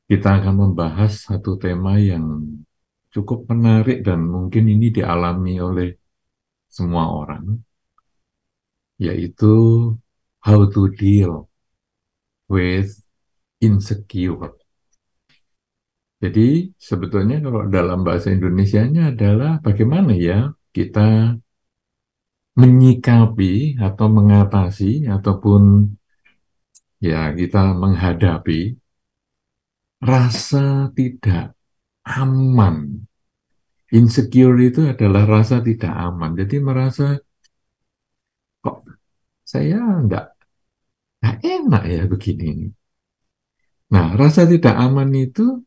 Kita akan membahas satu tema yang cukup menarik dan mungkin ini dialami oleh semua orang, yaitu how to deal with insecure. Jadi sebetulnya kalau dalam bahasa Indonesianya adalah bagaimana ya kita menyikapi atau mengatasi ataupun ya kita menghadapi rasa tidak aman. Insecure itu adalah rasa tidak aman. Jadi merasa kok saya nggak enak ya begini. Nah, rasa tidak aman itu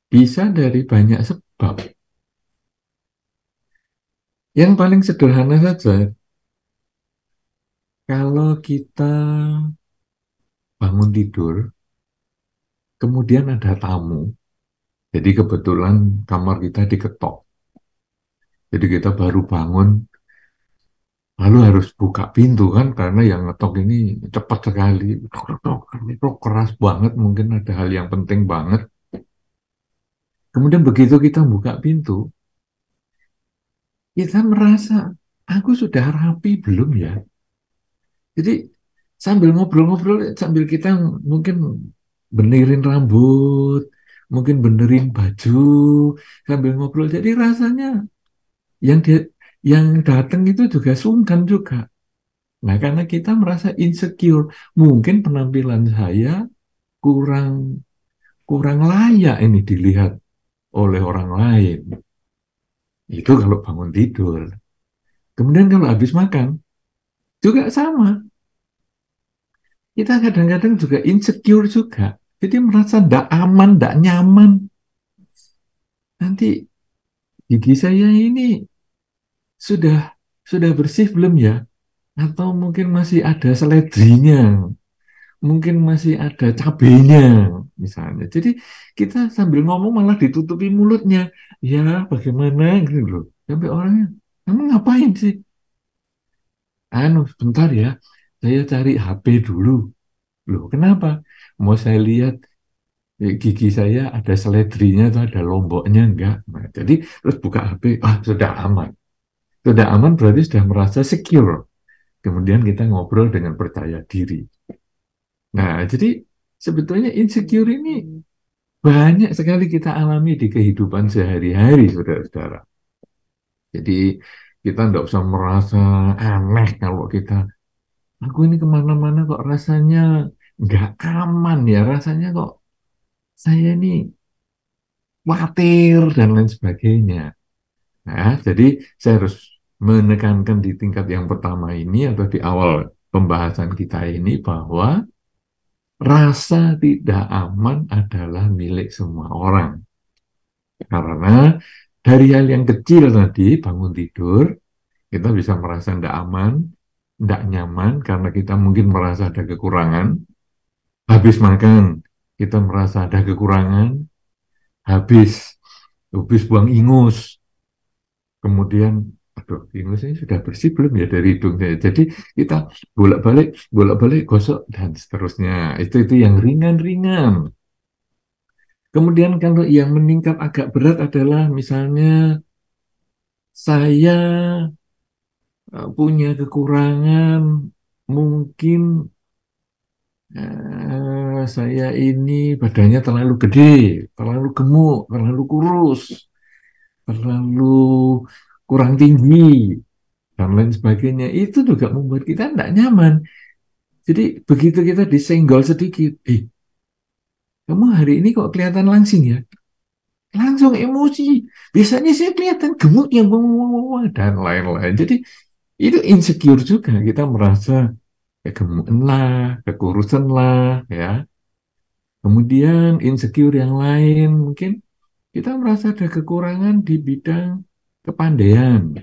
bisa dari banyak sebab. Yang paling sederhana saja, kalau kita bangun tidur, kemudian ada tamu, jadi kebetulan kamar kita diketok. Jadi kita baru bangun, lalu harus buka pintu kan, karena yang ngetok ini cepat sekali. Itu keras banget, mungkin ada hal yang penting banget. Kemudian begitu kita buka pintu, kita merasa, aku sudah rapi belum ya? Jadi sambil ngobrol-ngobrol, sambil kita mungkin benerin rambut, mungkin benerin baju, sambil ngobrol. Jadi rasanya yang dia, yang datang itu juga sungkan juga. Nah, karena kita merasa insecure, mungkin penampilan saya kurang kurang layak ini dilihat oleh orang lain. Itu kalau bangun tidur. Kemudian kalau habis makan juga sama. Kita kadang-kadang juga insecure juga. Jadi merasa tidak aman, tidak nyaman. Nanti gigi saya ini sudah sudah bersih belum ya? Atau mungkin masih ada seledrinya, mungkin masih ada cabenya, misalnya. Jadi kita sambil ngomong malah ditutupi mulutnya. Ya, bagaimana gitu loh. Sampai orangnya, kamu ngapain sih? Bentar ya, saya cari HP dulu. Loh, kenapa? Mau saya lihat gigi saya ada seledrinya atau ada lomboknya enggak. Nah, jadi terus buka HP, sudah aman. Sudah aman berarti sudah merasa secure. Kemudian kita ngobrol dengan percaya diri. Nah, jadi sebetulnya insecure ini banyak sekali kita alami di kehidupan sehari-hari, saudara-saudara. Jadi kita tidak usah merasa aneh kalau aku ini kemana-mana kok rasanya nggak aman ya, rasanya kok saya ini khawatir dan lain sebagainya. Nah, jadi saya harus menekankan di tingkat yang pertama ini atau di awal pembahasan kita ini bahwa rasa tidak aman adalah milik semua orang. Karena dari hal yang kecil tadi, bangun tidur, kita bisa merasa tidak aman, tidak nyaman karena kita mungkin merasa ada kekurangan. Habis makan, kita merasa ada kekurangan. Habis, habis buang ingus, kemudian aduh ingus ini sudah bersih belum ya dari hidung saya. Jadi kita bolak-balik gosok dan seterusnya. Itu yang ringan-ringan. Kemudian kalau yang meningkat agak berat adalah misalnya saya punya kekurangan, mungkin saya ini badannya terlalu gede, terlalu gemuk, terlalu kurus, terlalu kurang tinggi, dan lain sebagainya. Itu juga membuat kita tidak nyaman. Jadi begitu kita disenggol sedikit, kamu hari ini kok kelihatan langsing ya? Langsung emosi. Biasanya saya kelihatan gemuk yang dan lain-lain. Jadi itu insecure juga. Kita merasa kegemukan lah, kekurusan lah, ya. Kemudian insecure yang lain, mungkin kita merasa ada kekurangan di bidang kepandaian.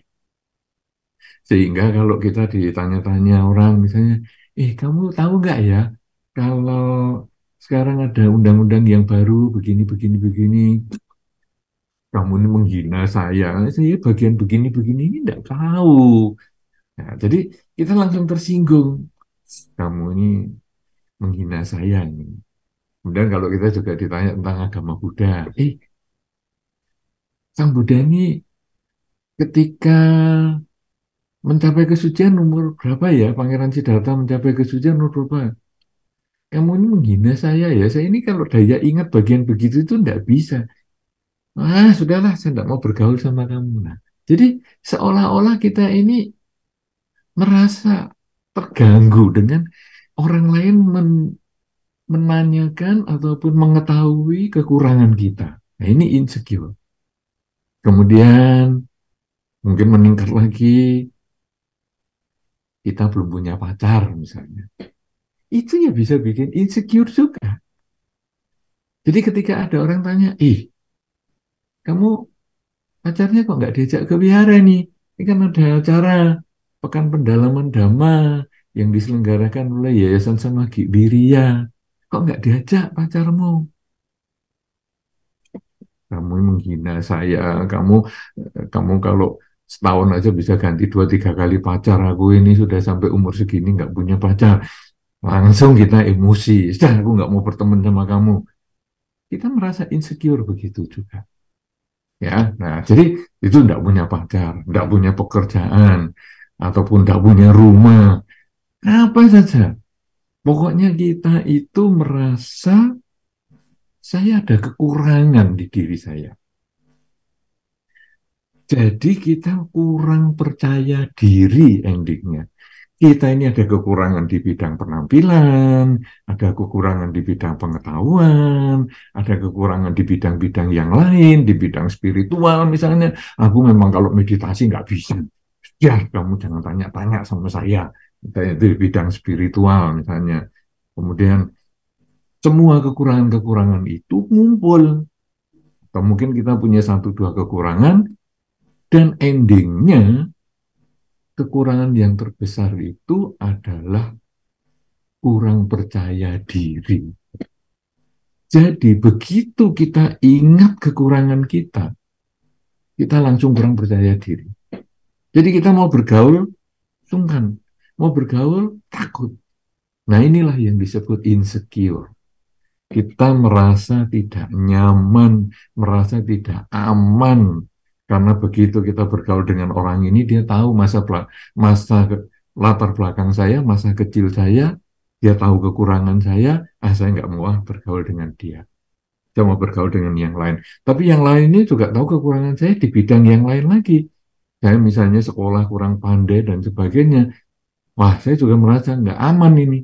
Sehingga kalau kita ditanya-tanya orang, misalnya, kamu tahu nggak ya, kalau sekarang ada undang-undang yang baru begini, begini, begini, kamu ini menghina saya bagian begini-begini ini tidak tahu. Nah, jadi kita langsung tersinggung, kamu ini menghina saya ini. Kemudian kalau kita juga ditanya tentang agama Buddha, Sang Buddha ini ketika mencapai kesucian umur berapa ya? Pangeran Siddhartha mencapai kesucian umur berapa? Kamu ini menghina saya ya. Saya ini kalau daya ingat bagian begitu itu tidak bisa. Ah, sudahlah, saya tidak mau bergaul sama kamu. Nah, jadi seolah-olah kita ini merasa terganggu dengan orang lain menanyakan ataupun mengetahui kekurangan kita. Nah, ini insecure. Kemudian mungkin meningkat lagi, kita belum punya pacar misalnya. Itu ya bisa bikin insecure juga. Jadi ketika ada orang tanya, kamu pacarnya kok nggak diajak ke wihara nih? Ini kan ada acara Pekan Pendalaman Dhamma yang diselenggarakan oleh Yayasan Samagi Wirya. Kok nggak diajak pacarmu? Kamu menghina saya, kamu kalau setahun aja bisa ganti 2-3 kali pacar. Aku ini sudah sampai umur segini nggak punya pacar. Langsung kita emosi. Sudah, aku nggak mau berteman sama kamu. Kita merasa insecure begitu juga. Ya, nah jadi itu tidak punya pacar, tidak punya pekerjaan, ataupun tidak punya rumah, apa saja. Pokoknya kita itu merasa saya ada kekurangan di diri saya. Jadi kita kurang percaya diri endingnya. Kita ini ada kekurangan di bidang penampilan, ada kekurangan di bidang pengetahuan, ada kekurangan di bidang-bidang yang lain, di bidang spiritual misalnya. Aku memang kalau meditasi nggak bisa. Ya, kamu jangan tanya-tanya sama saya. Misalnya di bidang spiritual misalnya. Kemudian semua kekurangan-kekurangan itu ngumpul. Atau mungkin kita punya 1-2 kekurangan, dan endingnya kekurangan yang terbesar itu adalah kurang percaya diri. Jadi begitu kita ingat kekurangan kita langsung kurang percaya diri. Jadi kita mau bergaul, sungkan. Mau bergaul, takut. Nah inilah yang disebut insecure. Kita merasa tidak nyaman, merasa tidak aman. Karena begitu kita bergaul dengan orang ini, dia tahu masa latar belakang saya, masa kecil saya, dia tahu kekurangan saya nggak mau bergaul dengan dia. Saya mau bergaul dengan yang lain. Tapi yang lain ini juga tahu kekurangan saya di bidang yang lain lagi. Saya misalnya sekolah kurang pandai dan sebagainya. Wah, saya juga merasa nggak aman ini.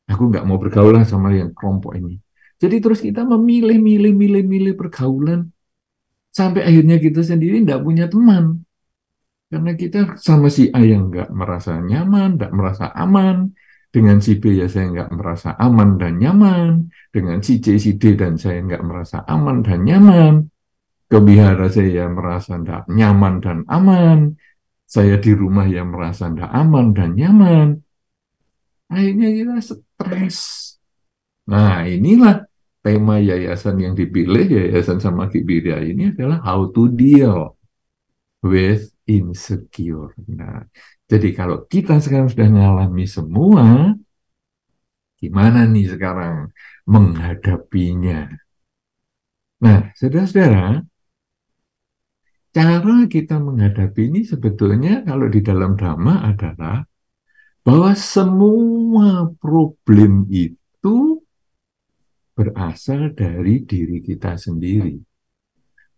Aku nggak mau bergaul sama yang kelompok ini. Jadi terus kita memilih pergaulan sampai akhirnya kita sendiri nggak punya teman. Karena kita sama si A yang nggak merasa nyaman, nggak merasa aman. Dengan si B ya saya nggak merasa aman dan nyaman. Dengan si C, si D dan saya nggak merasa aman dan nyaman. Ke wihara saya merasa nggak nyaman dan aman. Saya di rumah yang merasa nggak aman dan nyaman. Akhirnya kita stres. Nah, inilah tema yayasan yang dipilih, Yayasan Samagi Wirya ini adalah how to deal with insecure. Nah, jadi kalau kita sekarang sudah mengalami semua, gimana nih sekarang menghadapinya? Nah, saudara-saudara, cara kita menghadapi ini sebetulnya kalau di dalam Dhamma adalah bahwa semua problem itu berasal dari diri kita sendiri.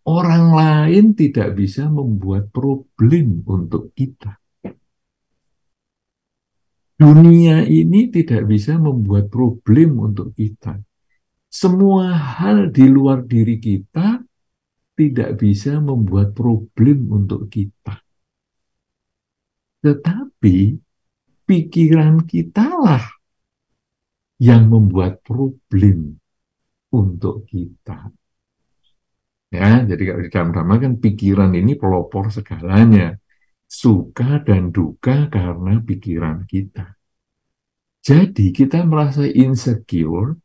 Orang lain tidak bisa membuat problem untuk kita. Dunia ini tidak bisa membuat problem untuk kita. Semua hal di luar diri kita tidak bisa membuat problem untuk kita. Tetapi pikiran kitalah yang membuat problem untuk kita. Ya, jadi kalau di dalam Dhamma kan pikiran ini pelopor segalanya. Suka dan duka karena pikiran kita. Jadi kita merasa insecure,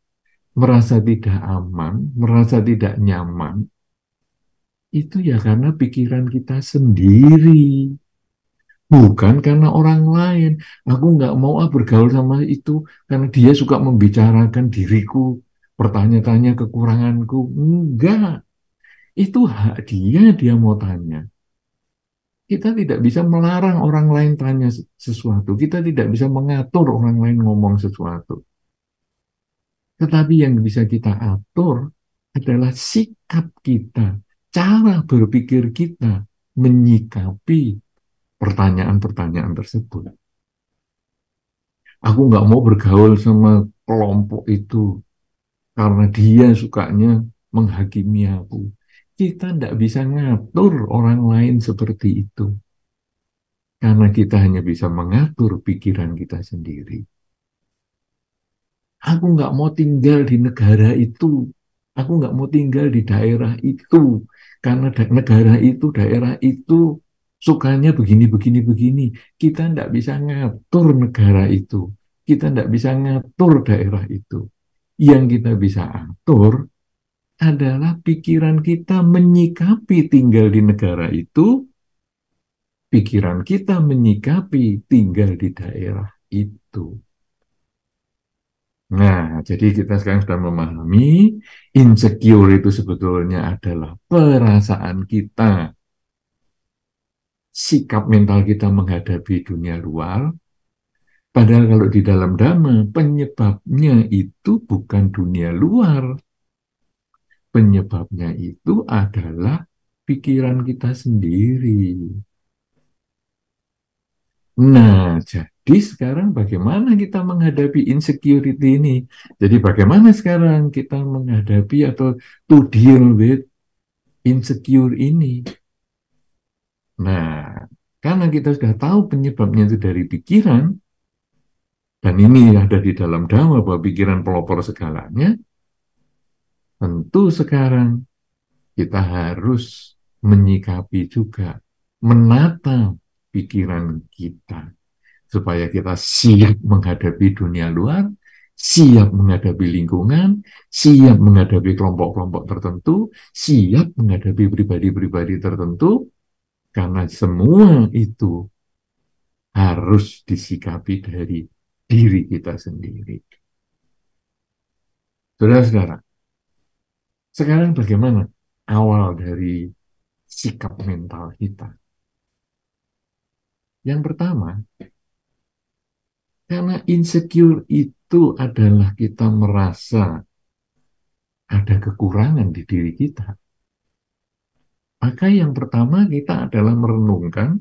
merasa tidak aman, merasa tidak nyaman, itu ya karena pikiran kita sendiri. Bukan karena orang lain. Aku nggak mau bergaul sama itu karena dia suka membicarakan diriku. bertanya-tanya kekuranganku. Enggak, itu hak dia, dia mau tanya. Kita tidak bisa melarang orang lain tanya sesuatu. Kita tidak bisa mengatur orang lain ngomong sesuatu. Tetapi yang bisa kita atur adalah sikap kita, cara berpikir kita menyikapi pertanyaan-pertanyaan tersebut. Aku nggak mau bergaul sama kelompok itu karena dia sukanya menghakimi aku. Kita tidak bisa ngatur orang lain seperti itu. Karena kita hanya bisa mengatur pikiran kita sendiri. Aku nggak mau tinggal di negara itu. Aku nggak mau tinggal di daerah itu. Karena negara itu, daerah itu sukanya begini, begini, begini. Kita nggak bisa ngatur negara itu. Kita nggak bisa ngatur daerah itu. Yang kita bisa atur adalah pikiran kita menyikapi tinggal di negara itu, pikiran kita menyikapi tinggal di daerah itu. Nah, jadi kita sekarang sudah memahami insecure itu sebetulnya adalah perasaan kita, sikap mental kita menghadapi dunia luar. Padahal kalau di dalam Dhamma, penyebabnya itu bukan dunia luar. Penyebabnya itu adalah pikiran kita sendiri. Nah, jadi sekarang bagaimana kita menghadapi insecurity ini? Jadi bagaimana sekarang kita menghadapi atau to deal with insecure ini? Nah, karena kita sudah tahu penyebabnya itu dari pikiran, dan ini ada di dalam Dhamma bahwa pikiran pelopor segalanya, tentu sekarang kita harus menyikapi juga, menata pikiran kita supaya kita siap menghadapi dunia luar, siap menghadapi lingkungan, siap menghadapi kelompok-kelompok tertentu, siap menghadapi pribadi-pribadi tertentu, karena semua itu harus disikapi dari diri kita sendiri. Saudara-saudara, sekarang bagaimana awal dari sikap mental kita? Yang pertama, karena insecure itu adalah kita merasa ada kekurangan di diri kita. Maka yang pertama kita adalah merenungkan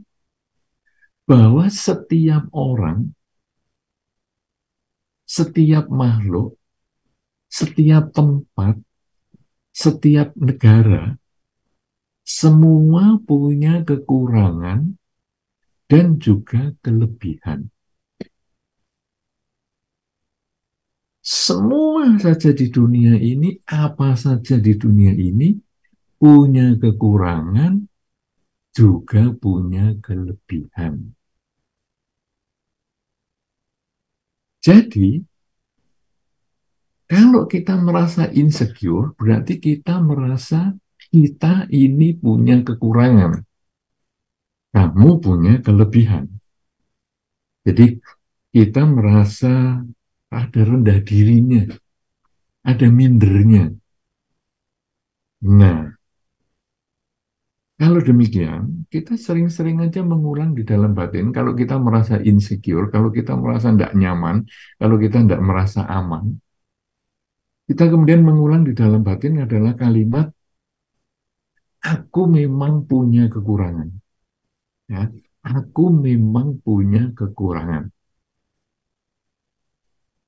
bahwa setiap orang, setiap makhluk, setiap tempat, setiap negara, semua punya kekurangan dan juga kelebihan. Semua saja di dunia ini, apa saja di dunia ini, punya kekurangan, juga punya kelebihan. Jadi, kalau kita merasa insecure, berarti kita merasa kita ini punya kekurangan. Kamu punya kelebihan. Jadi, kita merasa ada rendah dirinya, ada mindernya. Nah, kalau demikian, kita sering-sering aja mengulang di dalam batin, kalau kita merasa insecure, kalau kita merasa tidak nyaman, kalau kita tidak merasa aman, kita kemudian mengulang di dalam batin adalah kalimat, aku memang punya kekurangan. Ya, aku memang punya kekurangan.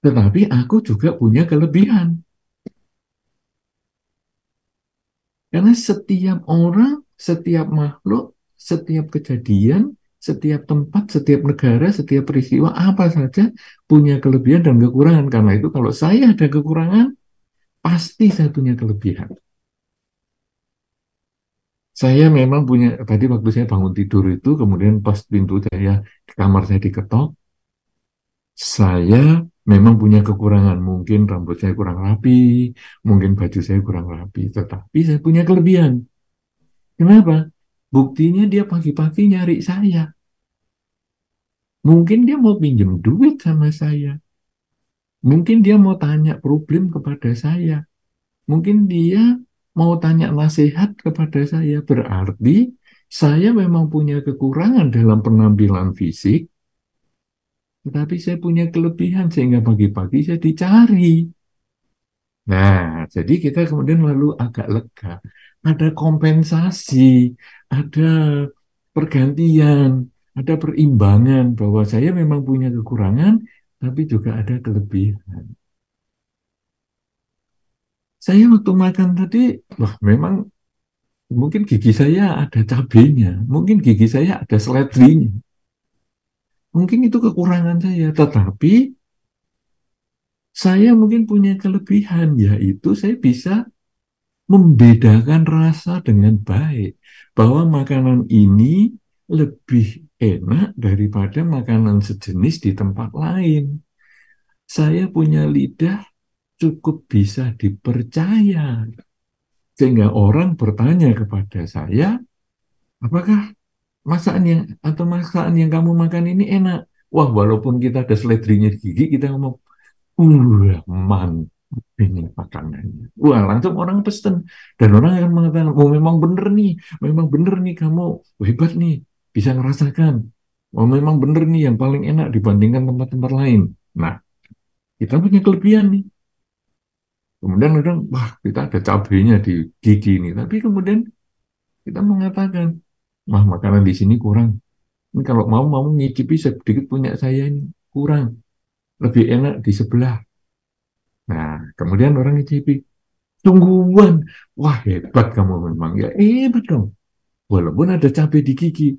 Tetapi aku juga punya kelebihan. Karena setiap orang, setiap makhluk, setiap kejadian, setiap tempat, setiap negara, setiap peristiwa, apa saja punya kelebihan dan kekurangan. Karena itu kalau saya ada kekurangan, pasti saya punya kelebihan. Saya memang punya, tadi waktu saya bangun tidur itu, kemudian pas pintu saya, kamar saya diketok, saya memang punya kekurangan. Mungkin rambut saya kurang rapi, mungkin baju saya kurang rapi, tetapi saya punya kelebihan. Kenapa? Buktinya dia pagi-pagi nyari saya. Mungkin dia mau pinjam duit sama saya. Mungkin dia mau tanya problem kepada saya. Mungkin dia mau tanya nasihat kepada saya. Berarti saya memang punya kekurangan dalam penampilan fisik, tetapi saya punya kelebihan sehingga pagi-pagi saya dicari. Nah, jadi kita kemudian lalu agak lega. Ada kompensasi, ada pergantian, ada perimbangan bahwa saya memang punya kekurangan, tapi juga ada kelebihan. Saya waktu makan tadi, wah memang mungkin gigi saya ada cabenya, mungkin gigi saya ada seledrinya, mungkin itu kekurangan saya. Tetapi saya mungkin punya kelebihan, yaitu saya bisa membedakan rasa dengan baik. Bahwa makanan ini lebih enak daripada makanan sejenis di tempat lain. Saya punya lidah cukup bisa dipercaya. Sehingga orang bertanya kepada saya, apakah masakan yang masakan yang kamu makan ini enak? Wah, walaupun kita ada seledrinya di gigi, kita ngomong, mantap ini makanannya. Wah, langsung orang pesen. Dan orang akan mengatakan, oh memang bener nih, kamu hebat nih, bisa ngerasakan. Oh memang bener nih yang paling enak dibandingkan tempat-tempat lain. Nah, kita punya kelebihan nih. Kemudian kadang, wah kita ada cabenya di gigi nih. Tapi kemudian kita mengatakan, wah makanan di sini kurang. Ini kalau mau ngicipi sedikit punya saya ini kurang. Lebih enak di sebelah. Nah, kemudian orang ngicipi, sungguhan, wah hebat kamu memang. Ya hebat dong. Walaupun ada cabai di gigi,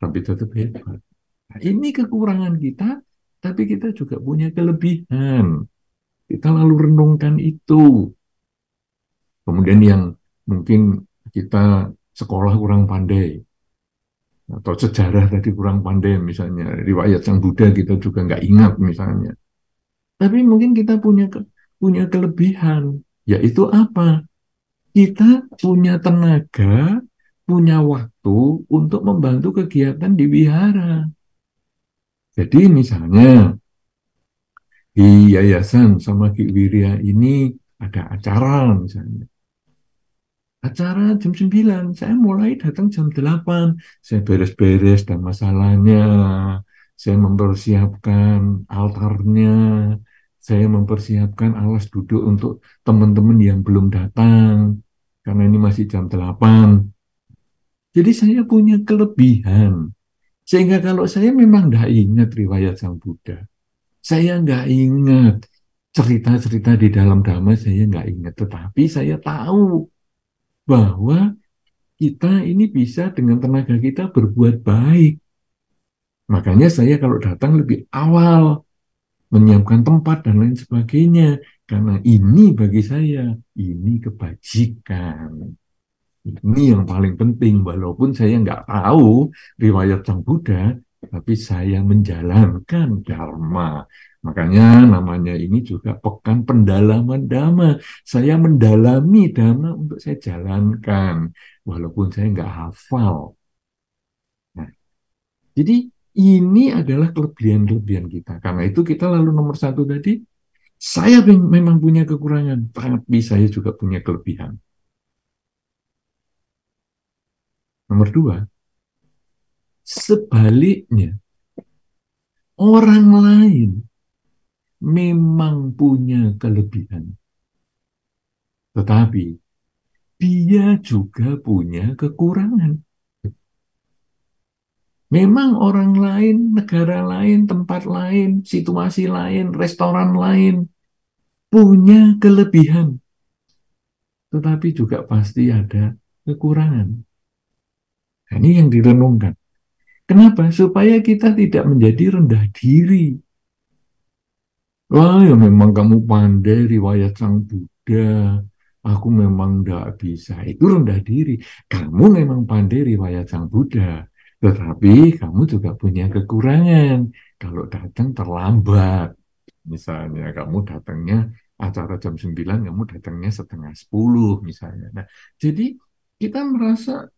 tapi tetap hebat. Nah, ini kekurangan kita, tapi kita juga punya kelebihan. Kita lalu renungkan itu. Kemudian yang mungkin kita sekolah kurang pandai, atau sejarah tadi kurang pandai misalnya, riwayat Sang Buddha kita juga nggak ingat misalnya. Tapi mungkin kita punya kelebihan, yaitu apa? Kita punya tenaga, punya waktu untuk membantu kegiatan di wihara. Jadi misalnya di Yayasan sama Ki Wirya ini ada acara misalnya. Acara jam 9, saya mulai datang jam 8. Saya beres-beres dan masalahnya, saya mempersiapkan altarnya, saya mempersiapkan alas duduk untuk teman-teman yang belum datang, karena ini masih jam 8. Jadi saya punya kelebihan. Sehingga kalau saya memang tidak ingat riwayat Sang Buddha, saya nggak ingat cerita-cerita di dalam Dhamma, saya nggak ingat. Tetapi saya tahu bahwa kita ini bisa dengan tenaga kita berbuat baik. Makanya saya kalau datang lebih awal, menyiapkan tempat dan lain sebagainya. Karena ini bagi saya, ini kebajikan. Ini yang paling penting, walaupun saya nggak tahu riwayat Sang Buddha, tapi saya menjalankan Dharma. Makanya namanya ini juga pekan pendalaman Dhamma. Saya mendalami Dhamma untuk saya jalankan, walaupun saya nggak hafal. Nah, jadi ini adalah kelebihan-kelebihan kita. Karena itu kita lalu nomor satu tadi, saya memang punya kekurangan, tapi saya juga punya kelebihan. Nomor dua, sebaliknya, orang lain memang punya kelebihan, tetapi dia juga punya kekurangan. Memang orang lain, negara lain, tempat lain, situasi lain, restoran lain punya kelebihan, tetapi juga pasti ada kekurangan. Nah, ini yang direnungkan. Kenapa? Supaya kita tidak menjadi rendah diri. Wah, ya memang kamu pandai riwayat Sang Buddha. Aku memang tidak bisa. Itu rendah diri. Kamu memang pandai riwayat Sang Buddha. Tetapi kamu juga punya kekurangan. Kalau datang terlambat. Misalnya kamu datangnya acara jam 9, kamu datangnya setengah 10 misalnya. Nah, jadi kita merasa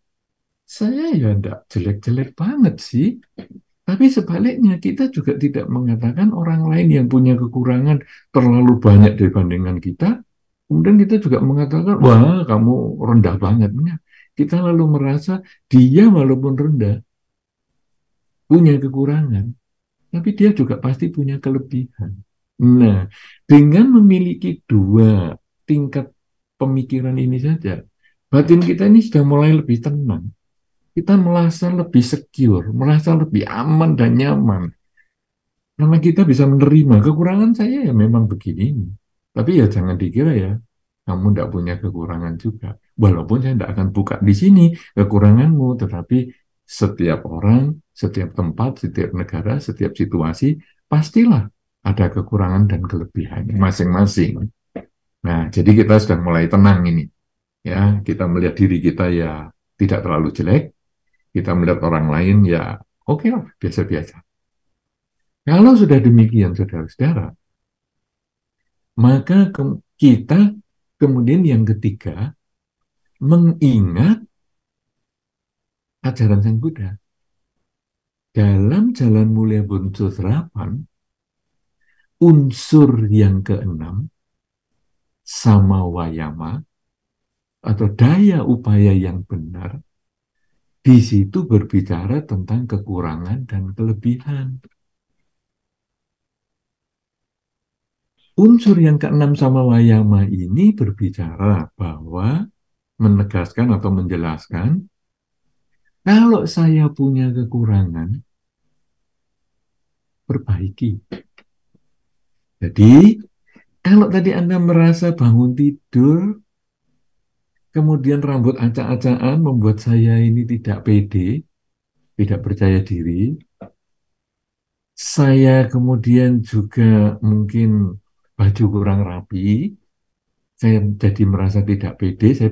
saya ya tidak jelek-jelek banget sih. Tapi sebaliknya, kita juga tidak mengatakan orang lain yang punya kekurangan terlalu banyak dibandingkan kita, kemudian kita juga mengatakan, wah kamu rendah banget. Enggak. Kita lalu merasa dia walaupun rendah, punya kekurangan, tapi dia juga pasti punya kelebihan. Nah, dengan memiliki dua tingkat pemikiran ini saja, batin kita ini sudah mulai lebih tenang. Kita merasa lebih secure, merasa lebih aman dan nyaman. Karena kita bisa menerima kekurangan saya ya memang begini. Tapi ya jangan dikira ya, kamu tidak punya kekurangan juga. Walaupun saya tidak akan buka di sini kekuranganmu, tetapi setiap orang, setiap tempat, setiap negara, setiap situasi, pastilah ada kekurangan dan kelebihan masing-masing. Nah, jadi kita sudah mulai tenang ini. Ya, kita melihat diri kita ya tidak terlalu jelek, kita melihat orang lain ya oke lah, biasa-biasa. Kalau sudah demikian, saudara-saudara, maka kita kemudian yang ketiga mengingat ajaran Sang Buddha. Dalam Jalan Mulia Bonso Terapan, unsur yang keenam, sama wayama, atau daya upaya yang benar, di situ berbicara tentang kekurangan dan kelebihan. Unsur yang keenam sama wayama ini berbicara bahwa menegaskan atau menjelaskan kalau saya punya kekurangan, perbaiki. Jadi, kalau tadi Anda merasa bangun tidur, kemudian rambut acak-acakan membuat saya ini tidak pede, tidak percaya diri, saya kemudian juga mungkin baju kurang rapi, saya jadi merasa tidak pede, saya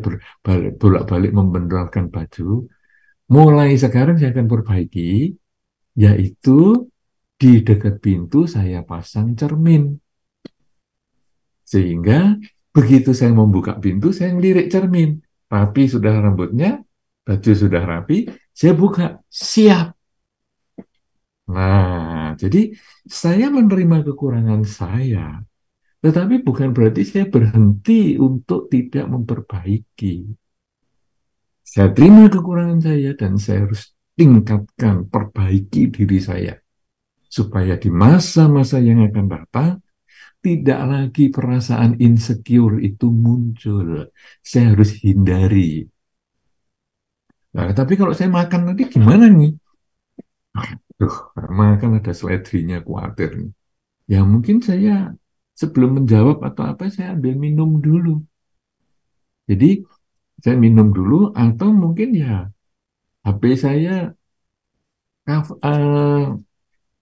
bolak-balik membenarkan baju. Mulai sekarang saya akan perbaiki, yaitu di dekat pintu saya pasang cermin. Sehingga begitu saya membuka pintu, saya ngelirik cermin. Rapi sudah rambutnya, baju sudah rapi, saya buka, siap. Nah, jadi saya menerima kekurangan saya, tetapi bukan berarti saya berhenti untuk tidak memperbaiki. Saya terima kekurangan saya dan saya harus tingkatkan, perbaiki diri saya. Supaya di masa-masa yang akan datang, tidak lagi perasaan insecure itu muncul. Saya harus hindari. Nah, tapi kalau saya makan nanti gimana nih? Aduh, makan ada seledrinya khawatir nih. Ya mungkin saya sebelum menjawab atau apa, saya ambil minum dulu. Jadi saya minum dulu atau mungkin ya HP saya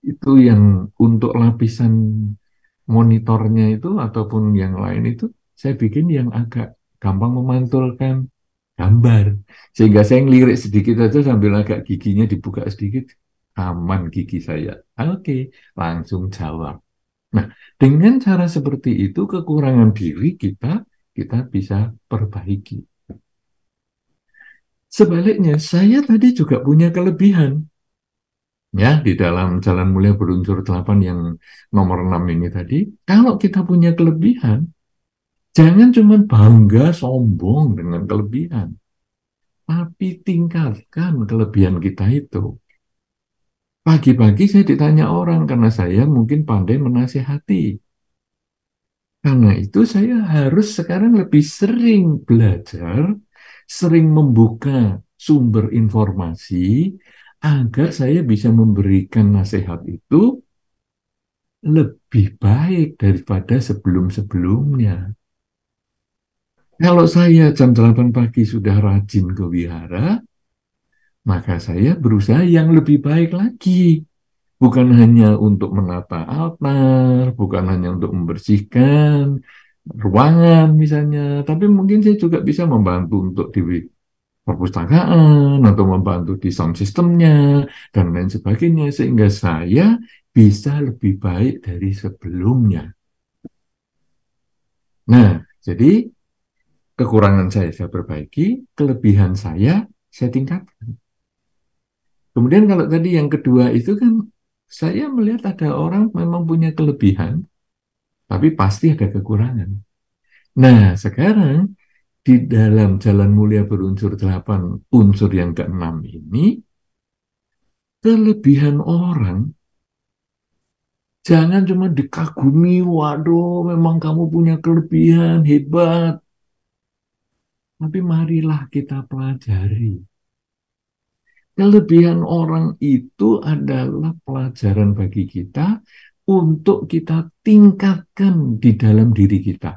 itu yang untuk lapisan monitornya itu ataupun yang lain itu saya bikin yang agak gampang memantulkan gambar sehingga saya ngelirik sedikit aja sambil agak giginya dibuka sedikit aman gigi saya. Oke, langsung jawab. Nah, dengan cara seperti itu kekurangan diri kita bisa perbaiki. Sebaliknya, saya tadi juga punya kelebihan. Ya, di dalam Jalan Mulia Berunsur 8 yang nomor 6 ini tadi, kalau kita punya kelebihan, jangan cuma bangga sombong dengan kelebihan, tapi tingkatkan kelebihan kita itu. Pagi-pagi saya ditanya orang karena saya mungkin pandai menasihati. Karena itu saya harus sekarang lebih sering belajar, sering membuka sumber informasi agar saya bisa memberikan nasihat itu lebih baik daripada sebelum-sebelumnya. Kalau saya jam 8 pagi sudah rajin ke wihara, maka saya berusaha yang lebih baik lagi. Bukan hanya untuk menata altar, bukan hanya untuk membersihkan ruangan misalnya, tapi mungkin saya juga bisa membantu untuk di perpustakaan atau membantu di sound systemnya dan lain sebagainya sehingga saya bisa lebih baik dari sebelumnya. Nah, jadi kekurangan saya perbaiki, kelebihan saya tingkatkan. Kemudian kalau tadi yang kedua itu kan, saya melihat ada orang memang punya kelebihan, tapi pasti ada kekurangan. Nah, sekarang di dalam Jalan Mulia berunsur 8 unsur yang keenam ini, kelebihan orang jangan cuma dikagumi, waduh memang kamu punya kelebihan, hebat. Tapi marilah kita pelajari. Kelebihan orang itu adalah pelajaran bagi kita untuk kita tingkatkan di dalam diri kita.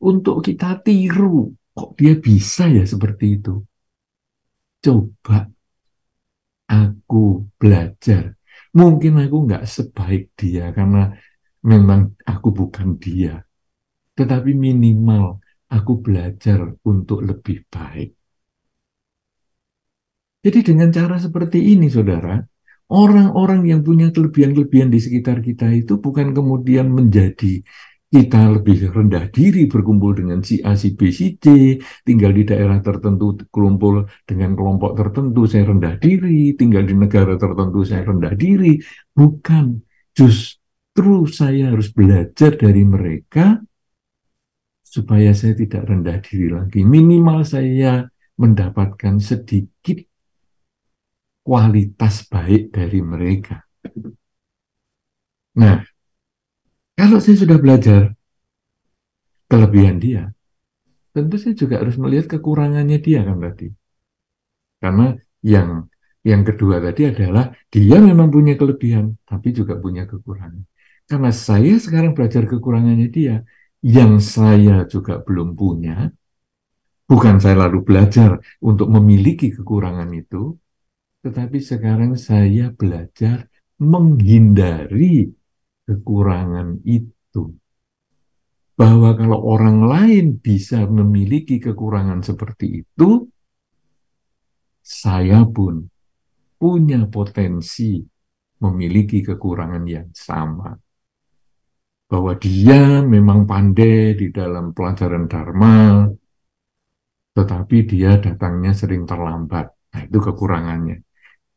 Untuk kita tiru. Kok dia bisa ya seperti itu? Coba aku belajar. Mungkin aku nggak sebaik dia karena memang aku bukan dia. Tetapi minimal aku belajar untuk lebih baik. Jadi dengan cara seperti ini, saudara, orang-orang yang punya kelebihan-kelebihan di sekitar kita itu bukan kemudian menjadi kita lebih rendah diri berkumpul dengan si A, si B, si C, tinggal di daerah tertentu, kumpul dengan kelompok tertentu, saya rendah diri, tinggal di negara tertentu, saya rendah diri. Bukan, justru saya harus belajar dari mereka supaya saya tidak rendah diri lagi. Minimal saya mendapatkan sedikit kualitas baik dari mereka. Nah, kalau saya sudah belajar kelebihan dia, tentu saya juga harus melihat kekurangannya dia kan tadi. Karena yang yang kedua tadi adalah dia memang punya kelebihan, tapi juga punya kekurangan. Karena saya sekarang belajar kekurangannya dia, yang saya juga belum punya, bukan saya lalu belajar untuk memiliki kekurangan itu, tetapi sekarang saya belajar menghindari kekurangan itu. Bahwa kalau orang lain bisa memiliki kekurangan seperti itu, saya pun punya potensi memiliki kekurangan yang sama. Bahwa dia memang pandai di dalam pelajaran Dharma, tetapi dia datangnya sering terlambat. Nah, itu kekurangannya.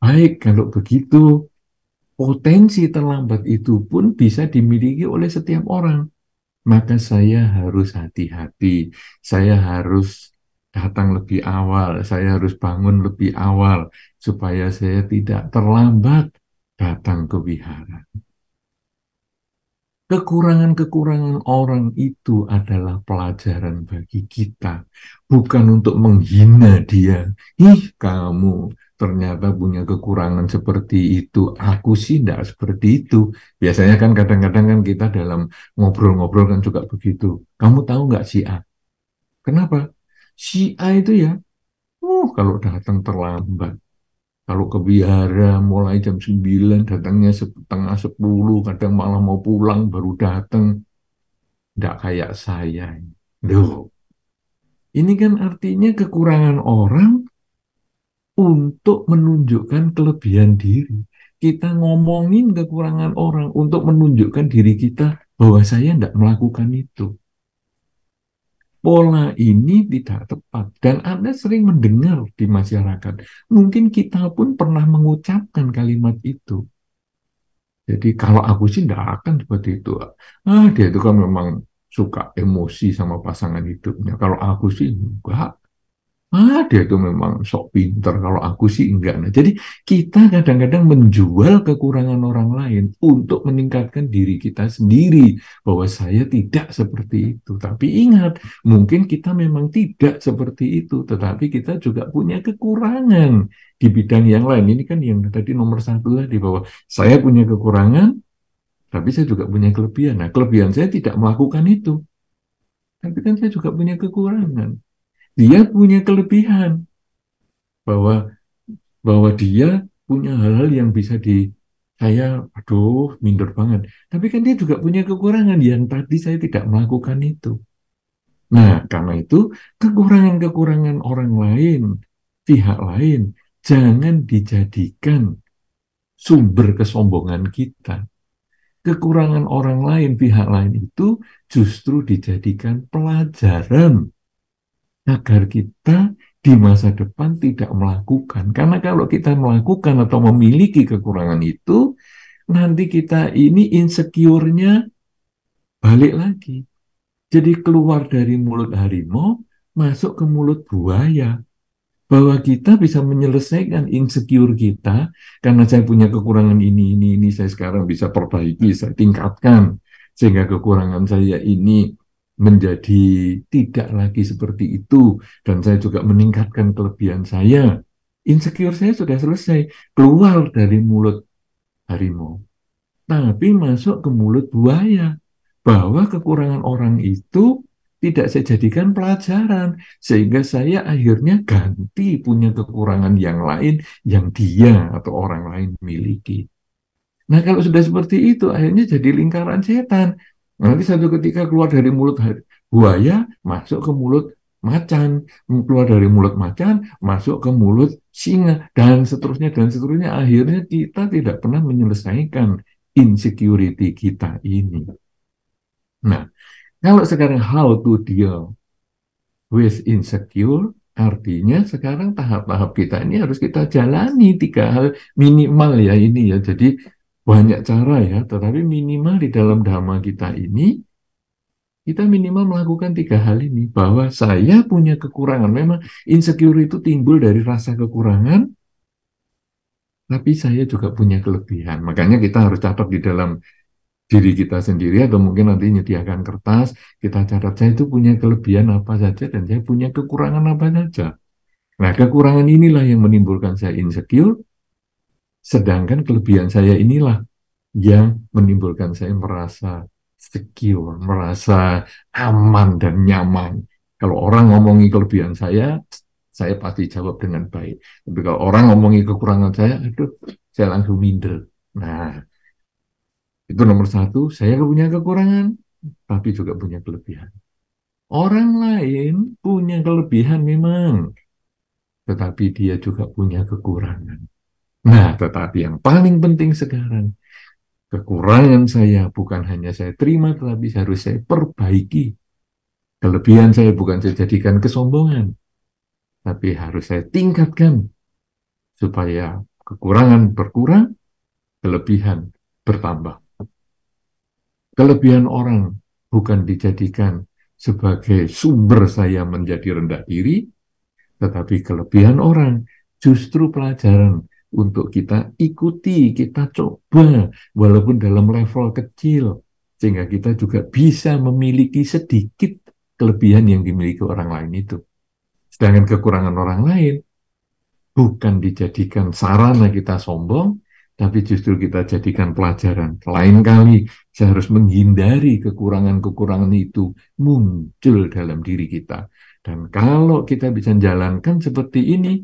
Baik, kalau begitu, potensi terlambat itu pun bisa dimiliki oleh setiap orang. Maka saya harus hati-hati. Saya harus datang lebih awal. Saya harus bangun lebih awal supaya saya tidak terlambat datang ke wihara. Kekurangan-kekurangan orang itu adalah pelajaran bagi kita, bukan untuk menghina dia. Ih, kamu ternyata punya kekurangan seperti itu. Aku sih tidak seperti itu. Biasanya kan kadang-kadang kan kita dalam ngobrol-ngobrol kan juga begitu. Kamu tahu nggak si A? Kenapa? Si A itu ya, kalau datang terlambat. Kalau ke biara mulai jam 9, datangnya setengah 10, kadang malah mau pulang baru datang. Nggak kayak saya. Duh, ini kan artinya kekurangan orang untuk menunjukkan kelebihan diri. Kita ngomongin kekurangan orang untuk menunjukkan diri kita bahwa saya tidak melakukan itu. Pola ini tidak tepat dan Anda sering mendengar di masyarakat. Mungkin kita pun pernah mengucapkan kalimat itu. Jadi kalau aku sih tidak akan seperti itu. Dia itu kan memang suka emosi sama pasangan hidupnya. Kalau aku sih enggak. Dia itu memang sok pinter, kalau aku sih enggak. Nah, jadi kita kadang-kadang menjual kekurangan orang lain untuk meningkatkan diri kita sendiri, bahwa saya tidak seperti itu. Tapi ingat, mungkin kita memang tidak seperti itu, tetapi kita juga punya kekurangan di bidang yang lain. Ini kan yang tadi nomor satu tadi, bahwa saya punya kekurangan, tapi saya juga punya kelebihan. Nah, kelebihan saya tidak melakukan itu, tapi kan saya juga punya kekurangan. Dia punya kelebihan, bahwa bahwa dia punya hal-hal yang bisa saya, aduh, minder banget. Tapi kan dia juga punya kekurangan yang tadi saya tidak melakukan itu. Nah, karena itu kekurangan-kekurangan orang lain, pihak lain, jangan dijadikan sumber kesombongan kita. Kekurangan orang lain, pihak lain itu justru dijadikan pelajaran agar kita di masa depan tidak melakukan. Karena kalau kita melakukan atau memiliki kekurangan itu, nanti kita ini insecure-nya balik lagi. Jadi keluar dari mulut harimau, masuk ke mulut buaya. Bahwa kita bisa menyelesaikan insecure kita, karena saya punya kekurangan ini, saya sekarang bisa perbaiki, saya tingkatkan. Sehingga kekurangan saya ini menjadi tidak lagi seperti itu, dan saya juga meningkatkan kelebihan saya. Insecure saya sudah selesai, keluar dari mulut harimau, tapi masuk ke mulut buaya. Bahwa kekurangan orang itu tidak saya jadikan pelajaran, sehingga saya akhirnya ganti punya kekurangan yang lain yang dia atau orang lain miliki. Nah, kalau sudah seperti itu, akhirnya jadi lingkaran setan. Nanti satu ketika keluar dari mulut buaya, masuk ke mulut macan, keluar dari mulut macan, masuk ke mulut singa, dan seterusnya. Akhirnya kita tidak pernah menyelesaikan insecurity kita ini. Nah, kalau sekarang how to deal with insecure, artinya sekarang tahap-tahap kita ini harus kita jalani 3 hal minimal ya ini ya. Jadi banyak cara ya, tetapi minimal di dalam dhamma kita ini, kita minimal melakukan 3 hal ini. Bahwa saya punya kekurangan. Memang insecure itu timbul dari rasa kekurangan, tapi saya juga punya kelebihan. Makanya kita harus catat di dalam diri kita sendiri, atau mungkin nanti menyediakan kertas, kita catat saya itu punya kelebihan apa saja dan saya punya kekurangan apa saja. Nah, kekurangan inilah yang menimbulkan saya insecure, sedangkan kelebihan saya inilah yang menimbulkan saya merasa secure, merasa aman dan nyaman. Kalau orang ngomongi kelebihan saya pasti jawab dengan baik. Tapi kalau orang ngomongi kekurangan saya, aduh, saya langsung minder. Nah, itu nomor satu, saya punya kekurangan, tapi juga punya kelebihan. Orang lain punya kelebihan memang, tetapi dia juga punya kekurangan. Nah, tetapi yang paling penting sekarang, kekurangan saya bukan hanya saya terima, tetapi harus saya perbaiki. Kelebihan saya bukan saya jadikan kesombongan, tapi harus saya tingkatkan supaya kekurangan berkurang, kelebihan bertambah. Kelebihan orang bukan dijadikan sebagai sumber saya menjadi rendah diri, tetapi kelebihan orang justru pelajaran untuk kita ikuti, kita coba, walaupun dalam level kecil, sehingga kita juga bisa memiliki sedikit kelebihan yang dimiliki orang lain itu. Sedangkan kekurangan orang lain bukan dijadikan sarana kita sombong, tapi justru kita jadikan pelajaran. Lain kali saya harus menghindari kekurangan-kekurangan itu muncul dalam diri kita. Dan kalau kita bisa jalankan seperti ini,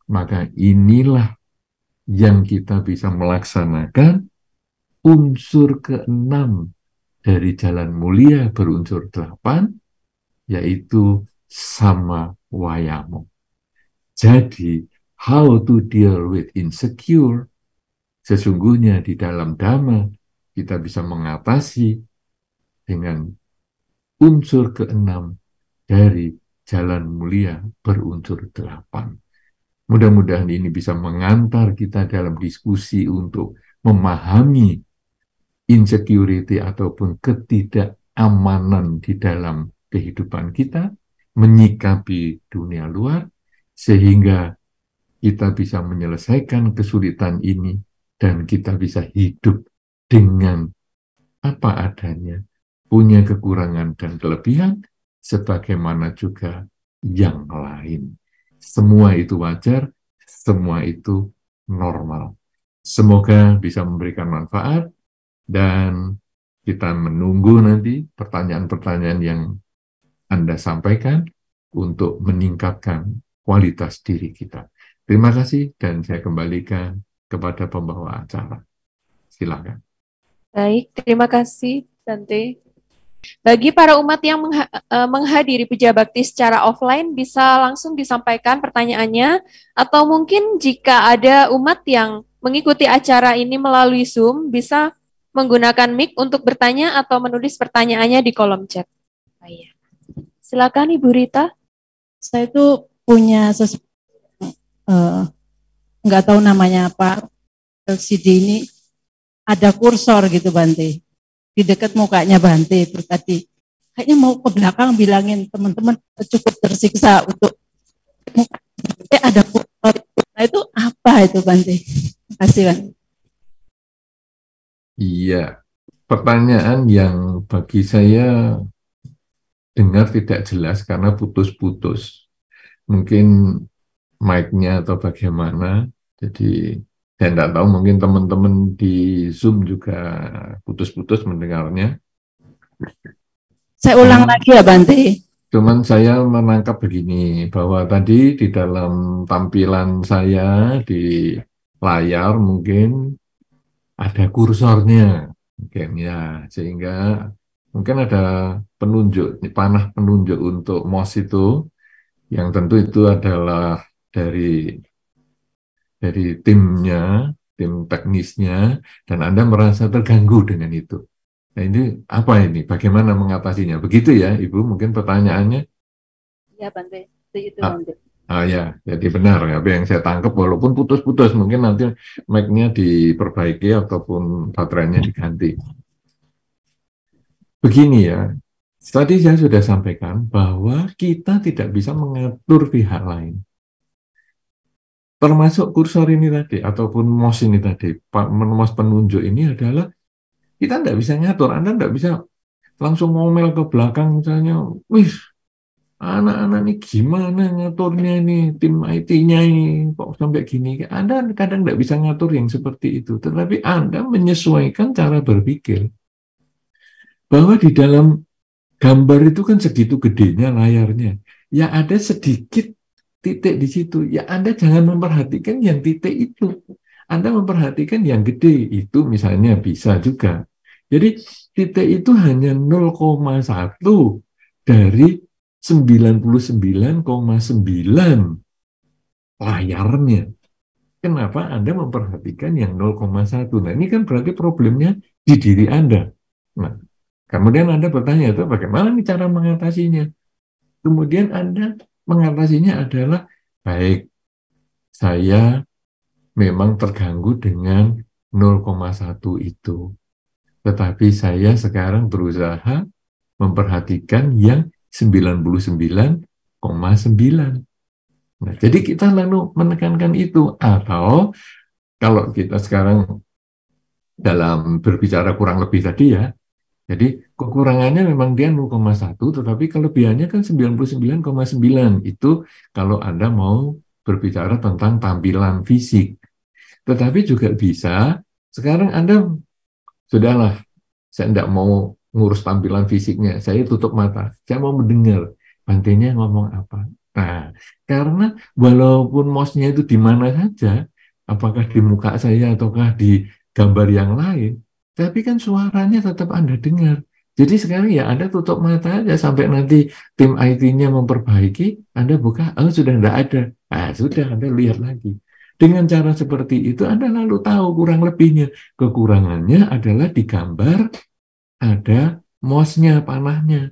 maka inilah yang kita bisa melaksanakan unsur keenam dari jalan mulia berunsur 8, yaitu sama wayamo. Jadi, how to deal with insecure, sesungguhnya di dalam Dhamma kita bisa mengatasi dengan unsur keenam dari jalan mulia berunsur 8. Mudah-mudahan ini bisa mengantar kita dalam diskusi untuk memahami insecurity ataupun ketidakamanan di dalam kehidupan kita, menyikapi dunia luar, sehingga kita bisa menyelesaikan kesulitan ini dan kita bisa hidup dengan apa adanya, punya kekurangan dan kelebihan, sebagaimana juga yang lain. Semua itu wajar, semua itu normal. Semoga bisa memberikan manfaat, dan kita menunggu nanti pertanyaan-pertanyaan yang Anda sampaikan untuk meningkatkan kualitas diri kita. Terima kasih, dan saya kembalikan kepada pembawa acara. Silakan. Baik, terima kasih, Dante. Bagi para umat yang menghadiri puja bakti secara offline, bisa langsung disampaikan pertanyaannya, atau mungkin jika ada umat yang mengikuti acara ini melalui Zoom, bisa menggunakan mic untuk bertanya atau menulis pertanyaannya di kolom chat. Silakan Ibu Rita. Saya itu punya nggak tahu namanya apa, LCD ini ada kursor gitu Bante, di dekat mukanya Bante. Terus tadi kayaknya mau ke belakang bilangin teman-teman cukup tersiksa untuk ada kursor. Nah itu apa itu Bante? Terima kasih Bante. Iya, pertanyaan yang bagi saya dengar tidak jelas karena putus-putus. Mungkin mic-nya atau bagaimana. Jadi saya tidak tahu, mungkin teman-teman di Zoom juga putus-putus mendengarnya. Saya ulang lagi ya Bante. Cuman saya menangkap begini, bahwa tadi di dalam tampilan saya di layar mungkin ada kursornya, mungkin ya, sehingga mungkin ada penunjuk, panah penunjuk untuk mouse itu, yang tentu itu adalah dari timnya, tim teknisnya, dan Anda merasa terganggu dengan itu. Nah ini apa ini? Bagaimana mengatasinya? Begitu ya, Ibu, mungkin pertanyaannya. Ya Bante, itu Ah, Bante. ya, jadi benar ya, apa yang saya tangkap, walaupun putus-putus, mungkin nanti mic-nya diperbaiki ataupun baterainya diganti. Begini ya, tadi saya sudah sampaikan bahwa kita tidak bisa mengatur pihak lain. Termasuk kursor ini tadi, ataupun mouse ini tadi, mouse penunjuk ini adalah, kita tidak bisa ngatur. Anda tidak bisa langsung ngomel ke belakang misalnya, wih, anak-anak ini gimana ngaturnya ini, tim IT-nya ini, kok sampai gini. Anda kadang tidak bisa ngatur yang seperti itu, tetapi Anda menyesuaikan cara berpikir. Bahwa di dalam gambar itu kan segitu gedenya layarnya, ya ada sedikit titik di situ, ya Anda jangan memperhatikan yang titik itu. Anda memperhatikan yang gede, itu misalnya bisa juga. Jadi titik itu hanya 0,1 dari 99,9 layarnya. Kenapa Anda memperhatikan yang 0,1? Nah, ini kan berarti problemnya di diri Anda. Nah, kemudian Anda bertanya, itu bagaimana nih cara mengatasinya? Kemudian Anda mengatasinya adalah, baik, saya memang terganggu dengan 0,1 itu. Tetapi saya sekarang berusaha memperhatikan yang 99,9. Nah, jadi kita lalu menekankan itu. Atau kalau kita sekarang dalam berbicara kurang lebih tadi ya, jadi kekurangannya memang dia 0,1, tetapi kelebihannya kan 99,9. Itu kalau Anda mau berbicara tentang tampilan fisik. Tetapi juga bisa, sekarang Anda, sudahlah, saya tidak mau ngurus tampilan fisiknya, saya tutup mata, saya mau mendengar Bantenya ngomong apa. Nah, karena walaupun mouse-nya itu di mana saja, apakah di muka saya ataukah di gambar yang lain, tapi kan suaranya tetap Anda dengar. Jadi sekarang ya Anda tutup mata aja sampai nanti tim IT-nya memperbaiki, Anda buka, oh sudah tidak ada. Nah, sudah Anda lihat lagi. Dengan cara seperti itu Anda lalu tahu kurang lebihnya. Kekurangannya adalah di gambar ada mouse-nya, panahnya.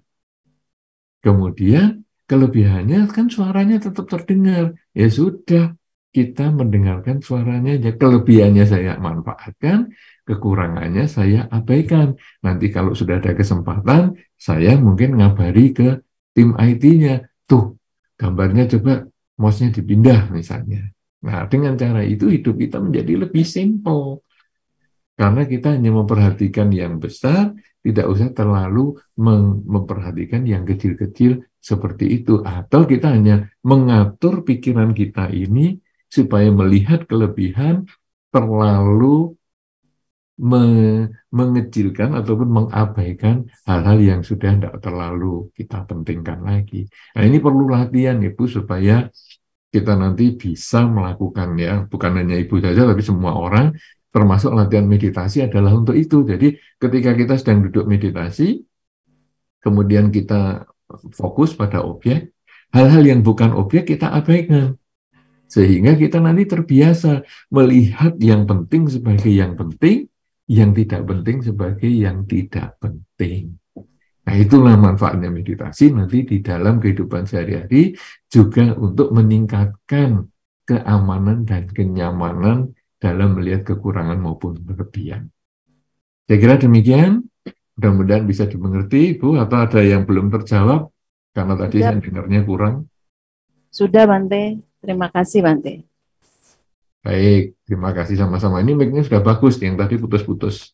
Kemudian kelebihannya kan suaranya tetap terdengar. Ya sudah, kita mendengarkan suaranya aja. Kelebihannya saya manfaatkan, kekurangannya saya abaikan. Nanti kalau sudah ada kesempatan, saya mungkin ngabari ke tim IT-nya. Tuh, gambarnya coba mouse-nya dipindah misalnya. Nah, dengan cara itu hidup kita menjadi lebih simpel. Karena kita hanya memperhatikan yang besar, tidak usah terlalu memperhatikan yang kecil-kecil seperti itu. Atau kita hanya mengatur pikiran kita ini supaya melihat kelebihan, terlalu mengecilkan ataupun mengabaikan hal-hal yang sudah tidak terlalu kita pentingkan lagi. Nah, ini perlu latihan, Ibu, supaya kita nanti bisa melakukan, ya, bukan hanya Ibu saja, tapi semua orang, termasuk latihan meditasi adalah untuk itu. Jadi ketika kita sedang duduk meditasi, kemudian kita fokus pada objek, hal-hal yang bukan objek kita abaikan. Sehingga kita nanti terbiasa melihat yang penting sebagai yang penting, yang tidak penting sebagai yang tidak penting. Nah, itulah manfaatnya meditasi nanti di dalam kehidupan sehari-hari. juga untuk meningkatkan keamanan dan kenyamanan dalam melihat kekurangan maupun kelebihan. Saya kira demikian, mudah-mudahan bisa dimengerti, Bu, atau ada yang belum terjawab, karena tadi Sudah. saya dengarnya kurang. Sudah Bante, terima kasih Bante. Baik, terima kasih sama-sama. Ini mic-nya sudah bagus, yang tadi putus-putus.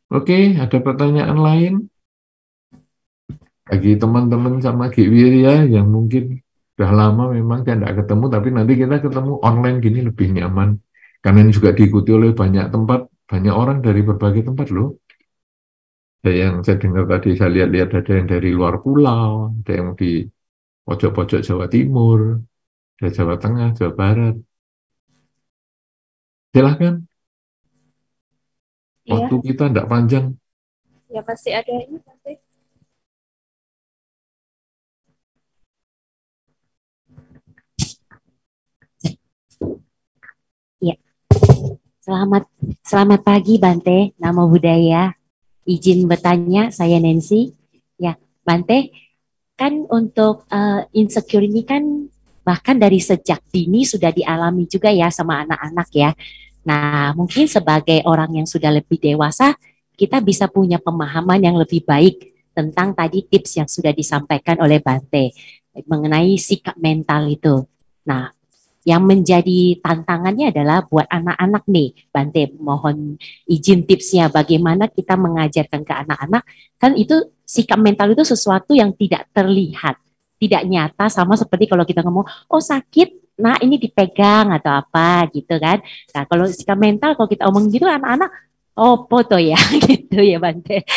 Oke, ada pertanyaan lain? Bagi teman-teman sama Gi Wirya yang mungkin sudah lama memang tidak ketemu, tapi nanti kita ketemu online gini lebih nyaman. Karena ini juga diikuti oleh banyak tempat, banyak orang dari berbagai tempat loh. Ada yang saya dengar tadi, saya lihat-lihat ada yang dari luar pulau, ada yang di pojok-pojok Jawa Timur, ada Jawa Tengah, Jawa Barat. Silahkan, Iya, waktu kita tidak panjang. ya masih ada ini Bante. Ya, selamat pagi Bante, Namo Buddhaya. Izin bertanya, saya Nancy. Ya, Bante, kan untuk insecure ini kan bahkan dari sejak dini sudah dialami juga ya sama anak-anak ya. Nah, mungkin sebagai orang yang sudah lebih dewasa, kita bisa punya pemahaman yang lebih baik tentang tadi tips yang sudah disampaikan oleh Bante mengenai sikap mental itu. Nah, yang menjadi tantangannya adalah buat anak-anak nih, Bante, mohon izin tipsnya bagaimana kita mengajarkan ke anak-anak, kan itu sikap mental itu sesuatu yang tidak terlihat, tidak nyata, sama seperti kalau kita ngomong, oh sakit, nah ini dipegang atau apa gitu kan. Nah kalau sikap mental, kalau kita omong gitu anak-anak, oh foto ya, gitu ya Bante.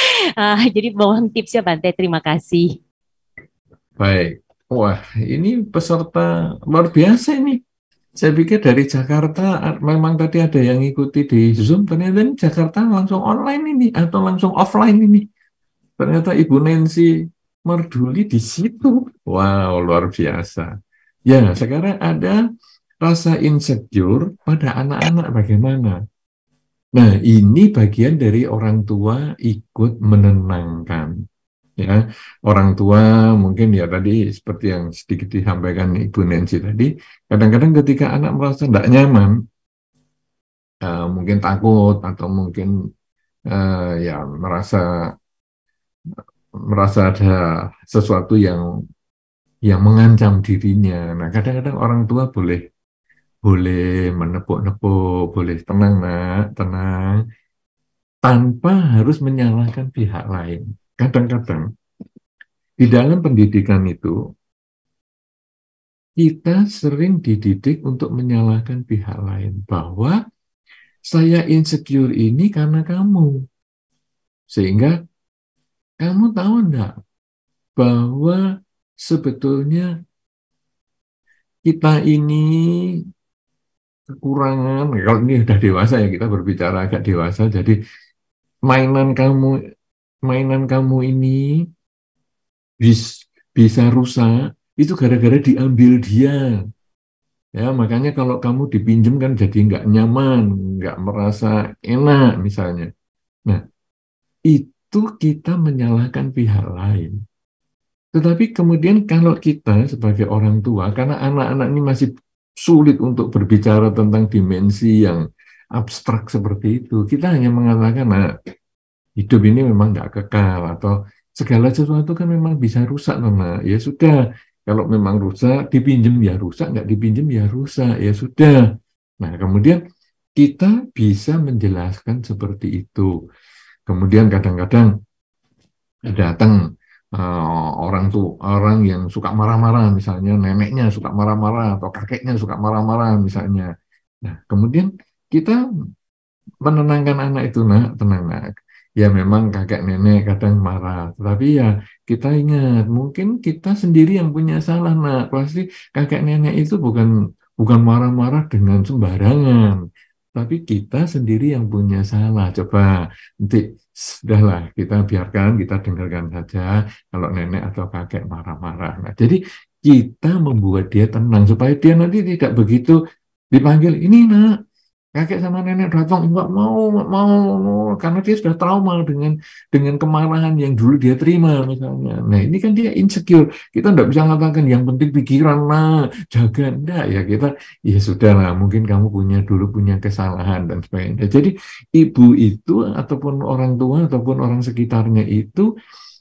Jadi mohon tipsnya Bante, terima kasih. Baik. Wah, ini peserta luar biasa ini. Saya pikir dari Jakarta, memang tadi ada yang ikuti di Zoom, ternyata ini Jakarta langsung online ini, atau langsung offline ini. Ternyata Ibu Nancy Merduli di situ. Wow, luar biasa. Ya, sekarang ada rasa insecure pada anak-anak bagaimana? Nah, ini bagian dari orang tua ikut menenangkan. Ya, orang tua mungkin ya tadi seperti yang sedikit disampaikan Ibu Nancy tadi, kadang-kadang ketika anak merasa tidak nyaman, mungkin takut atau mungkin ya merasa ada sesuatu yang mengancam dirinya. Nah, kadang-kadang orang tua boleh menepuk-nepuk, boleh tenang nak, tenang, tanpa harus menyalahkan pihak lain. Kadang-kadang di dalam pendidikan itu kita sering dididik untuk menyalahkan pihak lain bahwa saya insecure ini karena kamu. Sehingga kamu tahu enggak bahwa sebetulnya kita ini kekurangan, kalau ini sudah dewasa ya kita berbicara agak dewasa, jadi mainan kamu ini bisa rusak, itu gara-gara diambil dia. Ya, makanya kalau kamu dipinjam kan jadi nggak nyaman, nggak merasa enak misalnya. Nah, itu kita menyalahkan pihak lain. Tetapi kemudian kalau kita sebagai orang tua, karena anak-anak ini masih sulit untuk berbicara tentang dimensi yang abstrak seperti itu, kita hanya mengatakan, nah, hidup ini memang nggak kekal, atau segala sesuatu kan memang bisa rusak, nah, ya sudah, kalau memang rusak, dipinjam ya rusak, nggak dipinjam ya rusak, ya sudah. Nah, kemudian kita bisa menjelaskan seperti itu. Kemudian kadang-kadang datang orang yang suka marah-marah, misalnya neneknya suka marah-marah atau kakeknya suka marah-marah misalnya. Nah, kemudian kita menenangkan anak itu, nak, tenang nak. Ya memang kakek nenek kadang marah, tapi ya kita ingat mungkin kita sendiri yang punya salah, nak. Pasti kakek nenek itu bukan marah-marah dengan sembarangan, tapi kita sendiri yang punya salah. Coba nanti sudahlah kita biarkan, kita dengarkan saja kalau nenek atau kakek marah-marah. Nah, jadi kita membuat dia tenang supaya dia nanti tidak begitu dipanggil, ini nak, Kakek sama nenek datang, nggak mau, karena dia sudah trauma dengan kemarahan yang dulu dia terima misalnya. Nah ini kan dia insecure. Kita nggak bisa mengatakan yang penting pikiran lah, jaga enggak ya kita. Ya sudah lah, mungkin kamu dulu punya kesalahan dan sebagainya. Jadi ibu itu ataupun orang tua ataupun orang sekitarnya itu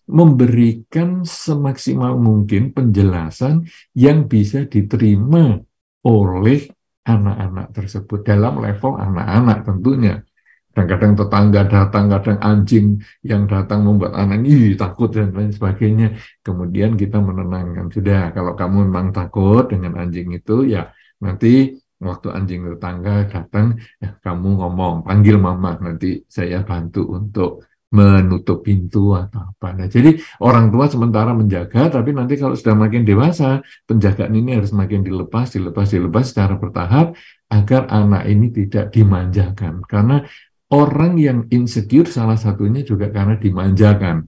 memberikan semaksimal mungkin penjelasan yang bisa diterima oleh anak-anak tersebut dalam level anak-anak tentunya. Kadang-kadang tetangga datang, kadang anjing yang datang membuat anak ini takut dan lain sebagainya. Kemudian kita menenangkan, sudah kalau kamu memang takut dengan anjing itu, ya nanti waktu anjing tetangga datang, ya kamu ngomong, panggil mama, nanti saya bantu untuk menutup pintu atau apa. Nah, jadi orang tua sementara menjaga, tapi nanti kalau sudah makin dewasa, penjagaan ini harus makin dilepas secara bertahap agar anak ini tidak dimanjakan. Karena orang yang insecure salah satunya juga karena dimanjakan.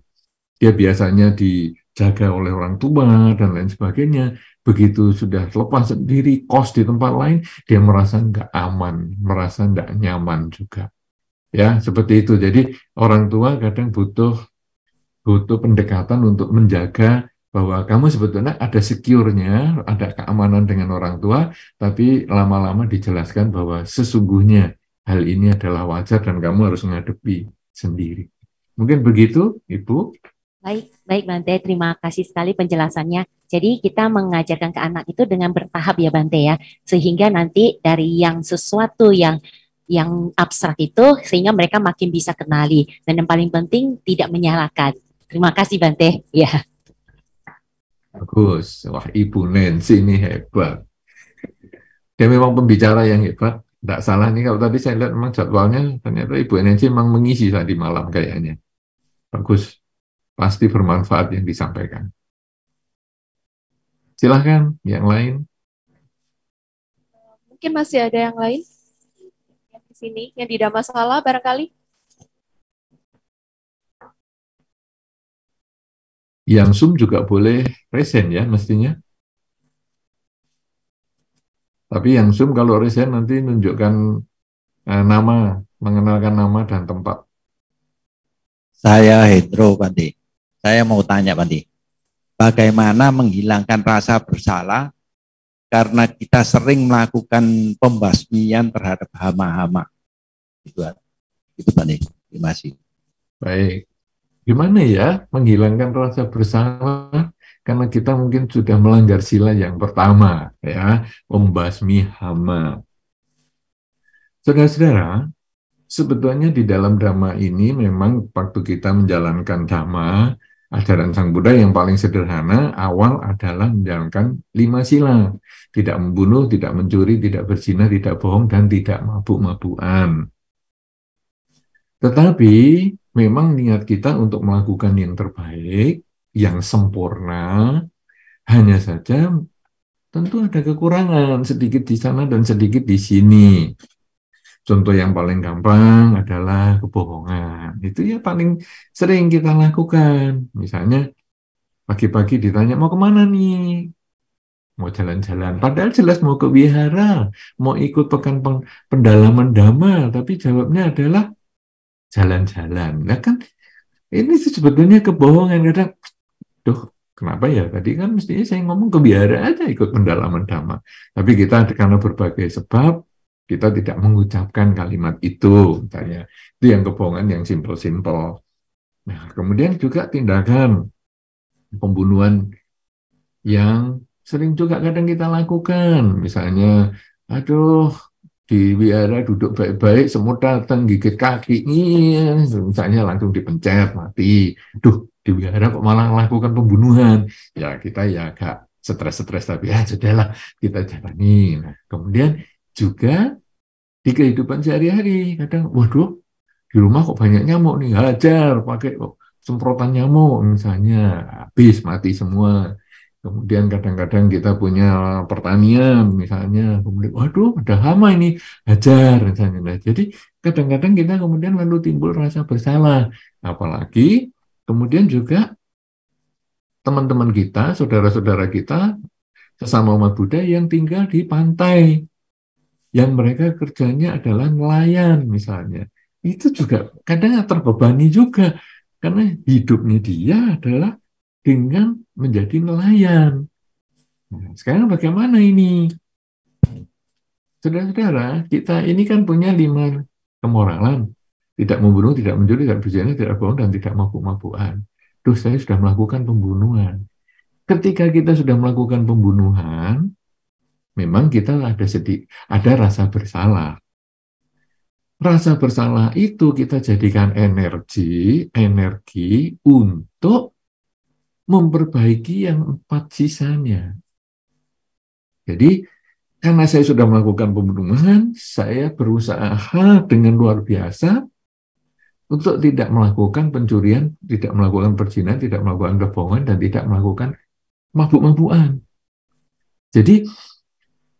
Dia biasanya dijaga oleh orang tua dan lain sebagainya. Begitu sudah lepas sendiri, kos di tempat lain, dia merasa nggak aman, merasa nggak nyaman juga. Ya, seperti itu. Jadi orang tua kadang butuh pendekatan untuk menjaga bahwa kamu sebetulnya ada secure-nya, ada keamanan dengan orang tua, tapi lama-lama dijelaskan bahwa sesungguhnya hal ini adalah wajar dan kamu harus menghadapi sendiri. Mungkin begitu, Ibu. Baik Bante, terima kasih sekali penjelasannya. Jadi kita mengajarkan ke anak itu dengan bertahap ya Bante ya, sehingga nanti dari yang sesuatu yang abstrak itu sehingga mereka makin bisa kenali dan yang paling penting tidak menyalahkan. Terima kasih Bante. Ya. Bagus. Wah, Ibu Nancy ini hebat. Dia memang pembicara yang hebat. Tidak salah nih kalau tadi saya lihat memang jadwalnya ternyata Ibu Nancy memang mengisi tadi malam kayaknya. Bagus. Pasti bermanfaat yang disampaikan. Silahkan yang lain. Mungkin masih ada yang lain yang di sini yang tidak masalah barangkali. Yang Zoom juga boleh resen ya mestinya. Tapi yang Zoom kalau resen nanti nunjukkan nama, mengenalkan nama dan tempat. Saya Hendro, Bante. Saya mau tanya, Bante. Bagaimana menghilangkan rasa bersalah karena kita sering melakukan pembasmian terhadap hama-hama. Itu Bante. Terima kasih. Baik. Gimana ya menghilangkan rasa bersalah karena kita mungkin sudah melanggar sila yang pertama, ya, membasmi hama. Saudara-saudara, sebetulnya di dalam Dhamma ini memang waktu kita menjalankan Dhamma, ajaran Sang Buddha yang paling sederhana, awal adalah menjalankan 5 sila. Tidak membunuh, tidak mencuri, tidak berzina, tidak bohong, dan tidak mabuk-mabukan. Tetapi memang niat kita untuk melakukan yang terbaik, yang sempurna, hanya saja tentu ada kekurangan sedikit di sana dan sedikit di sini. Contoh yang paling gampang adalah kebohongan. Itu ya paling sering kita lakukan. Misalnya pagi-pagi ditanya mau kemana nih? Mau jalan-jalan. Padahal jelas mau ke wihara, mau ikut pekan pendalaman Dhamma, tapi jawabnya adalah jalan-jalan. Nah kan ini sebetulnya kebohongan. Kadang, kenapa ya? Tadi kan mestinya saya ngomong ke wihara aja ikut pendalaman Dhamma. Tapi kita karena berbagai sebab, kita tidak mengucapkan kalimat itu, misalnya. Itu yang kebohongan yang simpel-simpel. Nah, kemudian juga tindakan pembunuhan yang sering juga kadang kita lakukan. Misalnya, aduh, di wihara duduk baik-baik, semut datang gigit kaki, misalnya langsung dipencet, mati. Duh, di wihara kok malah melakukan pembunuhan. Ya, kita ya agak stres-stres, tapi ya sudahlah, kita jalani. Nah, kemudian juga di kehidupan sehari-hari, kadang, waduh, di rumah kok banyak nyamuk nih, hajar, pakai semprotan nyamuk, misalnya, habis, mati semua. Kemudian kadang-kadang kita punya pertanian, misalnya, kemudian, waduh, ada hama ini, hajar, misalnya. Nah, jadi kadang-kadang kita kemudian lalu timbul rasa bersalah. Apalagi kemudian juga teman-teman kita, saudara-saudara kita, sesama umat Buddha yang tinggal di pantai. yang mereka kerjanya adalah nelayan misalnya. Itu juga kadang terbebani juga, karena hidupnya dia adalah dengan menjadi nelayan. Nah, sekarang bagaimana ini? Saudara-saudara, kita ini kan punya 5 kemoralan. Tidak membunuh, tidak mencuri, tidak berzina, tidak bohong, dan tidak mabuk-mabukan. Duh, saya sudah melakukan pembunuhan. Ketika kita sudah melakukan pembunuhan, memang kita ada rasa bersalah. Rasa bersalah itu kita jadikan energi untuk memperbaiki yang 4 sisanya. Jadi, karena saya sudah melakukan pembunuhan, saya berusaha dengan luar biasa untuk tidak melakukan pencurian, tidak melakukan perzinahan, tidak melakukan kebohongan, dan tidak melakukan mabuk-mabukan. Jadi,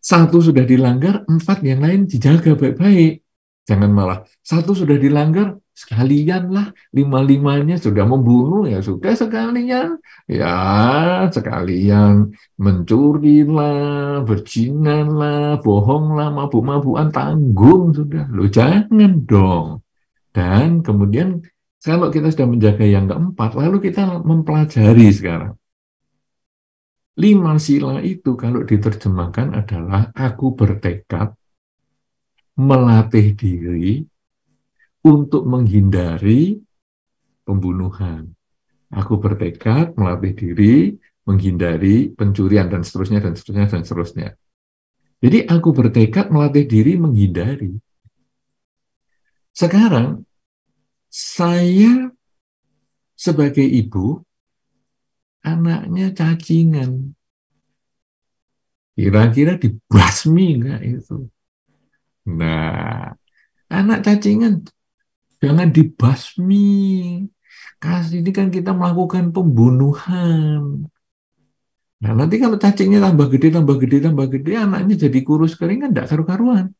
1 sudah dilanggar, 4 yang lain dijaga baik-baik. Jangan malah 1 sudah dilanggar, sekalian lah, 5-5-nya sudah membunuh, ya sudah sekalian. Ya, sekalian mencuri lah, berzina lah, bohong lah, mabuk-mabukan, tanggung sudah. Loh, jangan dong. Dan kemudian kalau kita sudah menjaga yang keempat, lalu kita mempelajari sekarang. 5 sila itu kalau diterjemahkan adalah aku bertekad melatih diri untuk menghindari pembunuhan. Aku bertekad melatih diri menghindari pencurian dan seterusnya dan seterusnya dan seterusnya. Jadi aku bertekad melatih diri menghindari. Sekarang saya sebagai ibu, anaknya cacingan. Kira-kira dibasmi enggak itu? Nah, anak cacingan jangan dibasmi. Kasih ini kan kita melakukan pembunuhan. Nah, nanti kalau cacingnya tambah gede, anaknya jadi kurus kering kan enggak karu-karuan.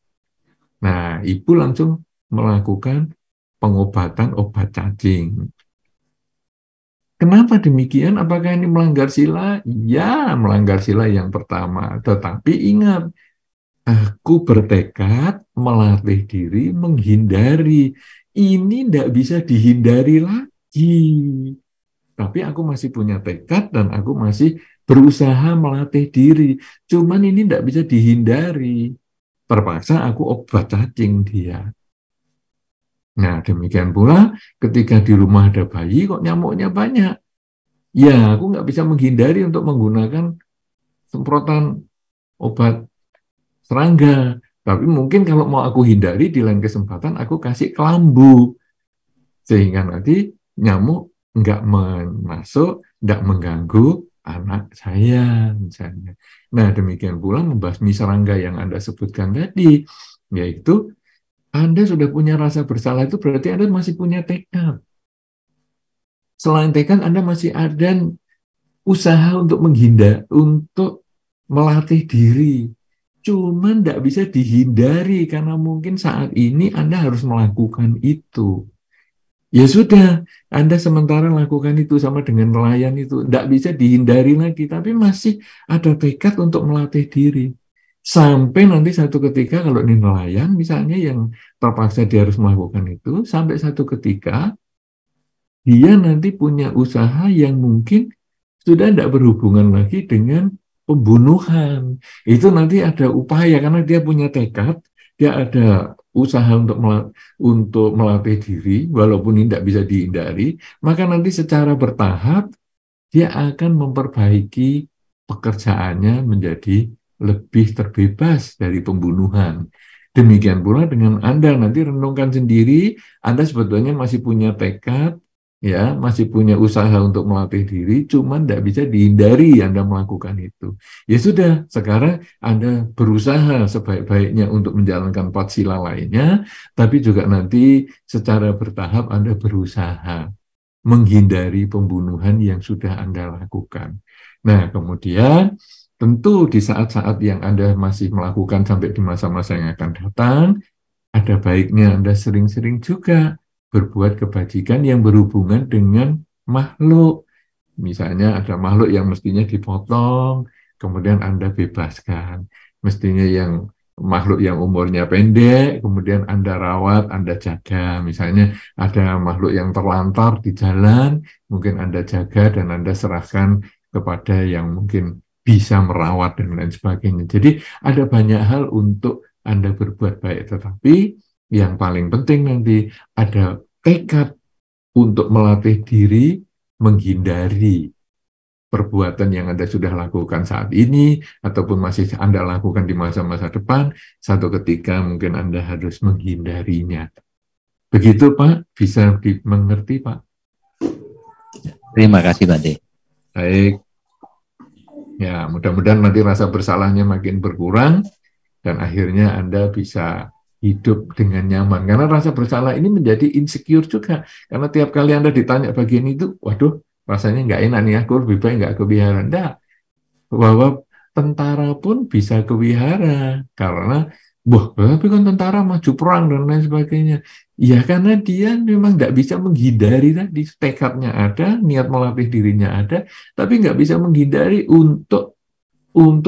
Nah, ibu langsung melakukan pengobatan obat cacing. Kenapa demikian? Apakah ini melanggar sila? Ya, melanggar sila yang pertama. Tetapi ingat, aku bertekad melatih diri menghindari. Ini tidak bisa dihindari lagi. Tapi aku masih punya tekad dan aku masih berusaha melatih diri. Cuman ini tidak bisa dihindari. Terpaksa aku obat cacing dia. Nah, demikian pula ketika di rumah ada bayi kok nyamuknya banyak. Ya, aku nggak bisa menghindari untuk menggunakan semprotan obat serangga. Tapi mungkin kalau mau aku hindari, di lain kesempatan aku kasih kelambu. Sehingga nanti nyamuk nggak masuk, nggak mengganggu anak saya, misalnya. Nah, demikian pula membasmi serangga yang Anda sebutkan tadi, yaitu Anda sudah punya rasa bersalah, itu berarti Anda masih punya tekad. Selain tekad, Anda masih ada usaha untuk menghindar, untuk melatih diri. Cuman tidak bisa dihindari karena mungkin saat ini Anda harus melakukan itu. Ya sudah, Anda sementara lakukan itu sama dengan nelayan itu. Tidak bisa dihindari lagi, tapi masih ada tekad untuk melatih diri. Sampai nanti satu ketika kalau ini nelayan misalnya yang terpaksa dia harus melakukan itu, sampai satu ketika dia nanti punya usaha yang mungkin sudah tidak berhubungan lagi dengan pembunuhan. Itu nanti ada upaya karena dia punya tekad, dia ada usaha untuk melatih diri, walaupun ini tidak bisa dihindari, maka nanti secara bertahap dia akan memperbaiki pekerjaannya menjadi lebih terbebas dari pembunuhan. Demikian pula dengan Anda, nanti renungkan sendiri, Anda sebetulnya masih punya tekad, ya, masih punya usaha untuk melatih diri, cuman tidak bisa dihindari Anda melakukan itu. Ya sudah, sekarang Anda berusaha sebaik-baiknya untuk menjalankan 4 sila lainnya, tapi juga nanti secara bertahap Anda berusaha menghindari pembunuhan yang sudah Anda lakukan. Nah, kemudian tentu di saat-saat yang Anda masih melakukan sampai di masa-masa yang akan datang, ada baiknya Anda sering-sering juga berbuat kebajikan yang berhubungan dengan makhluk. Misalnya ada makhluk yang mestinya dipotong, kemudian Anda bebaskan. Mestinya yang makhluk yang umurnya pendek, kemudian Anda rawat, Anda jaga. Misalnya ada makhluk yang terlantar di jalan, mungkin Anda jaga dan Anda serahkan kepada yang mungkin bisa merawat dan lain sebagainya. Jadi ada banyak hal untuk Anda berbuat baik, tetapi yang paling penting nanti ada tekad untuk melatih diri menghindari perbuatan yang Anda sudah lakukan saat ini, ataupun masih Anda lakukan di masa-masa depan, satu ketika mungkin Anda harus menghindarinya. Begitu Pak, bisa dimengerti Pak? Terima kasih Bante. Baik. Ya, mudah-mudahan nanti rasa bersalahnya makin berkurang, dan akhirnya Anda bisa hidup dengan nyaman. Karena rasa bersalah ini menjadi insecure juga. Karena tiap kali Anda ditanya bagian itu, waduh, rasanya nggak enak nih, aku lebih baik nggak kewihara. Nggak, bahwa tentara pun bisa kewihara. Karena, tapi kan tentara maju perang dan lain sebagainya. Ya karena dia memang nggak bisa menghindari tadi. Tekadnya ada, niat melatih dirinya ada, tapi nggak bisa menghindari untuk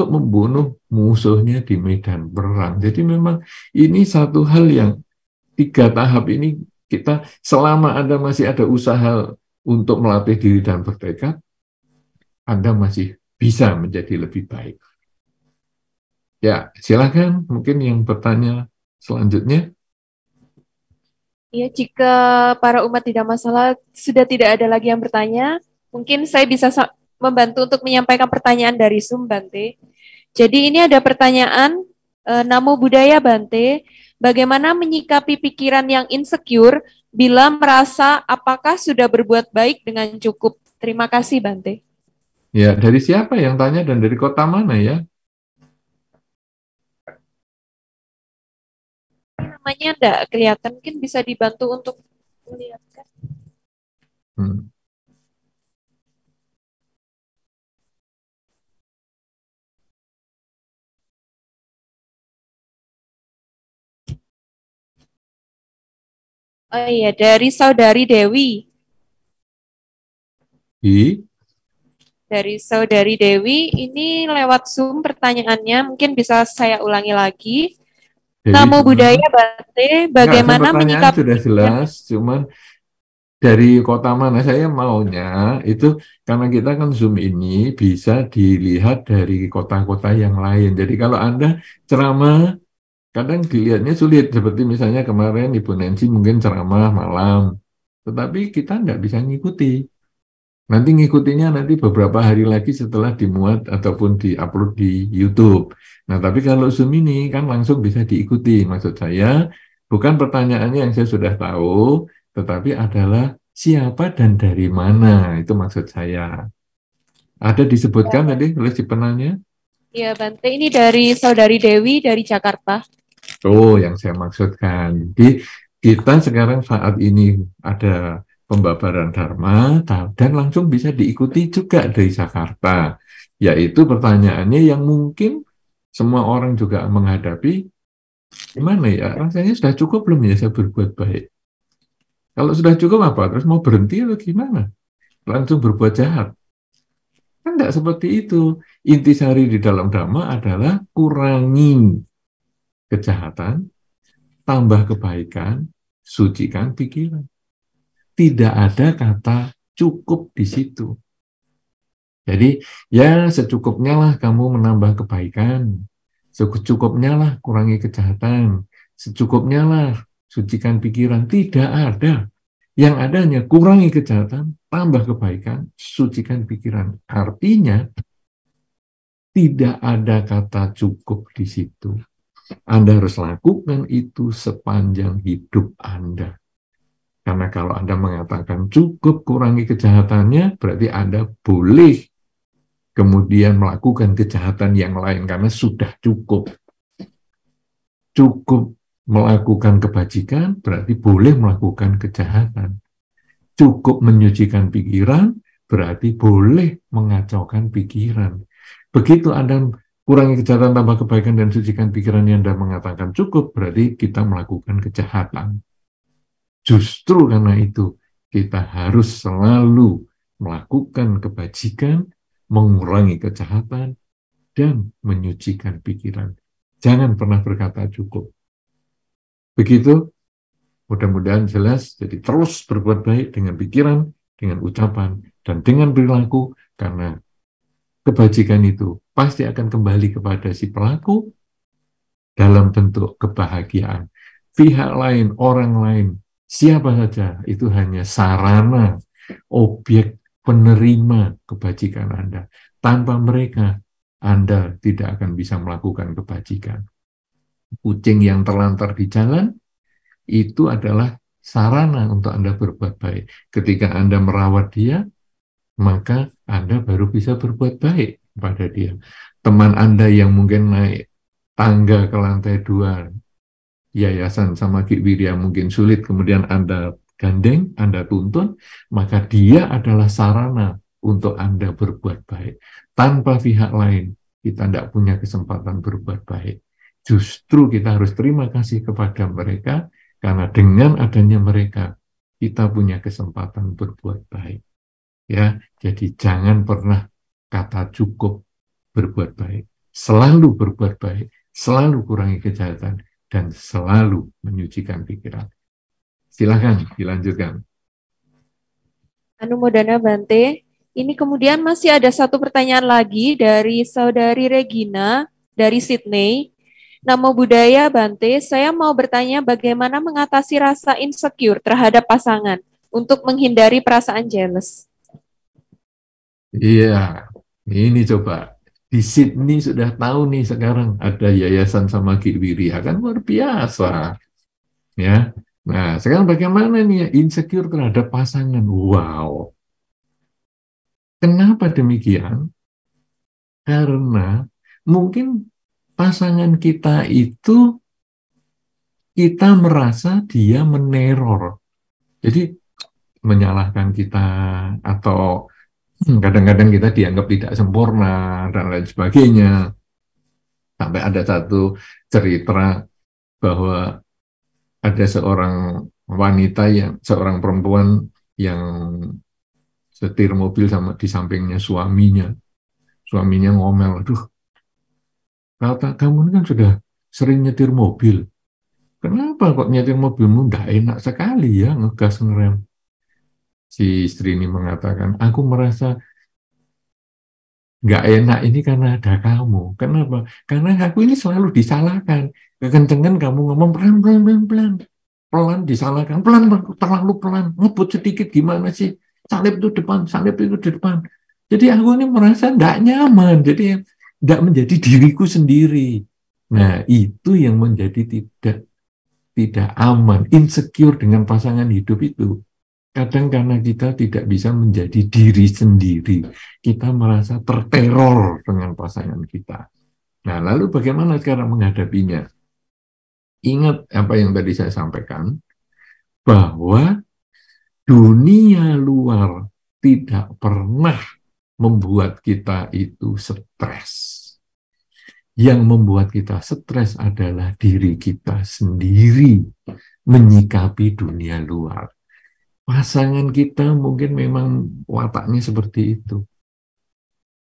membunuh musuhnya di medan perang. Jadi memang ini satu hal yang 3 tahap ini kita selama Anda masih ada usaha untuk melatih diri dan bertekad, Anda masih bisa menjadi lebih baik. Ya, silakan mungkin yang bertanya selanjutnya. Ya, jika para umat tidak masalah, sudah tidak ada lagi yang bertanya, mungkin saya bisa membantu untuk menyampaikan pertanyaan dari Zoom, Bante. Jadi ini ada pertanyaan, Namo Buddhaya Bante, bagaimana menyikapi pikiran yang insecure bila merasa apakah sudah berbuat baik dengan cukup? Terima kasih, Bante. Ya, dari siapa yang tanya dan dari kota mana ya? Namanya enggak kelihatan, mungkin bisa dibantu untuk melihatkan. Oh iya, dari Saudari Dewi. Dari Saudari Dewi, ini lewat Zoom pertanyaannya, mungkin bisa saya ulangi lagi. Namo Buddhaya Bante, bagaimana menyikapi... Sudah jelas, cuman dari kota mana saya maunya itu, karena kita kan Zoom ini bisa dilihat dari kota-kota yang lain. Jadi kalau Anda ceramah, kadang dilihatnya sulit, seperti misalnya kemarin Ibu Nancy mungkin ceramah malam, tetapi kita nggak bisa ngikuti. Nanti ngikutinya nanti beberapa hari lagi setelah dimuat ataupun diupload di YouTube. Nah, tapi kalau Zoom ini kan langsung bisa diikuti. Maksud saya, bukan pertanyaannya yang saya sudah tahu, tetapi adalah siapa dan dari mana. Itu maksud saya. Ada disebutkan tadi oleh si penanya? Iya, Bante. Ini dari Saudari Dewi dari Jakarta. Oh, yang saya maksudkan. Jadi, kita sekarang saat ini ada pembabaran Dharma dan langsung bisa diikuti juga dari Jakarta. Yaitu pertanyaannya yang mungkin semua orang juga menghadapi, gimana ya, rasanya sudah cukup belum ya saya berbuat baik? Kalau sudah cukup apa? Terus mau berhenti atau gimana? Langsung berbuat jahat? Kan tidak seperti itu. Intisari di dalam Dhamma adalah kurangi kejahatan, tambah kebaikan, sucikan pikiran. Tidak ada kata cukup di situ. Jadi ya secukupnya lah kamu menambah kebaikan, secukupnya lah kurangi kejahatan, secukupnya lah sucikan pikiran. Tidak ada. Yang adanya kurangi kejahatan, tambah kebaikan, sucikan pikiran. Artinya tidak ada kata cukup di situ. Anda harus lakukan itu sepanjang hidup Anda. Karena kalau Anda mengatakan cukup kurangi kejahatannya, berarti Anda boleh kemudian melakukan kejahatan yang lain karena sudah cukup. Cukup melakukan kebajikan, berarti boleh melakukan kejahatan. Cukup menyucikan pikiran, berarti boleh mengacaukan pikiran. Begitu Anda kurangi kejahatan, tambah kebaikan, dan sucikan pikiran yang Anda mengatakan cukup, berarti kita melakukan kejahatan. Justru karena itu, kita harus selalu melakukan kebajikan, mengurangi kejahatan, dan menyucikan pikiran. Jangan pernah berkata cukup. Begitu, mudah-mudahan jelas, jadi terus berbuat baik dengan pikiran, dengan ucapan, dan dengan perilaku, karena kebajikan itu pasti akan kembali kepada si pelaku dalam bentuk kebahagiaan. Pihak lain, orang lain, siapa saja, itu hanya sarana, objek penerima kebajikan Anda. Tanpa mereka, Anda tidak akan bisa melakukan kebajikan. Kucing yang terlantar di jalan, itu adalah sarana untuk Anda berbuat baik. Ketika Anda merawat dia, maka Anda baru bisa berbuat baik kepada dia. Teman Anda yang mungkin naik tangga ke lantai 2 yayasan sama Ki Wirya mungkin sulit, kemudian Anda gandeng, Anda tuntun, maka dia adalah sarana untuk Anda berbuat baik. Tanpa pihak lain, kita tidak punya kesempatan berbuat baik. Justru kita harus terima kasih kepada mereka, karena dengan adanya mereka, kita punya kesempatan berbuat baik. Ya, jadi jangan pernah kata cukup berbuat baik. Selalu berbuat baik, selalu kurangi kejahatan, dan selalu menyucikan pikiran. Silakan dilanjutkan. Anumodana Bante. Ini kemudian masih ada satu pertanyaan lagi dari Saudari Regina dari Sydney. Namo Buddhaya Bante, saya mau bertanya bagaimana mengatasi rasa insecure terhadap pasangan untuk menghindari perasaan jealous. Iya, ini coba. Di Sydney sudah tahu nih sekarang ada yayasan sama Ki Wirya, kan luar biasa. Ya. Nah, sekarang bagaimana nih ya, insecure terhadap pasangan? Wow. Kenapa demikian? Karena mungkin pasangan kita itu kita merasa dia meneror. Jadi menyalahkan kita, atau kadang-kadang kita dianggap tidak sempurna dan lain sebagainya. Sampai ada satu cerita bahwa ada seorang wanita, seorang perempuan yang setir mobil sama di sampingnya suaminya. Suaminya ngomel, aduh, kata kamu ini kan sudah sering nyetir mobil. Kenapa kok nyetir mobilmu nggak enak sekali ya, ngegas ngerem? Si istri ini mengatakan, aku merasa nggak enak ini karena ada kamu. Kenapa? Karena aku ini selalu disalahkan. Kekencengan kamu ngomong pelan disalahkan, terlalu pelan, ngebut sedikit gimana sih? Salib itu di depan. Jadi aku ini merasa nggak nyaman, jadi nggak menjadi diriku sendiri. Nah, itu yang menjadi tidak aman, insecure dengan pasangan hidup itu. Kadang karena kita tidak bisa menjadi diri sendiri, kita merasa terteror dengan pasangan kita. Nah, lalu bagaimana sekarang menghadapinya? Ingat apa yang tadi saya sampaikan, bahwa dunia luar tidak pernah membuat kita itu stres. Yang membuat kita stres adalah diri kita sendiri menyikapi dunia luar. Pasangan kita mungkin memang wataknya seperti itu.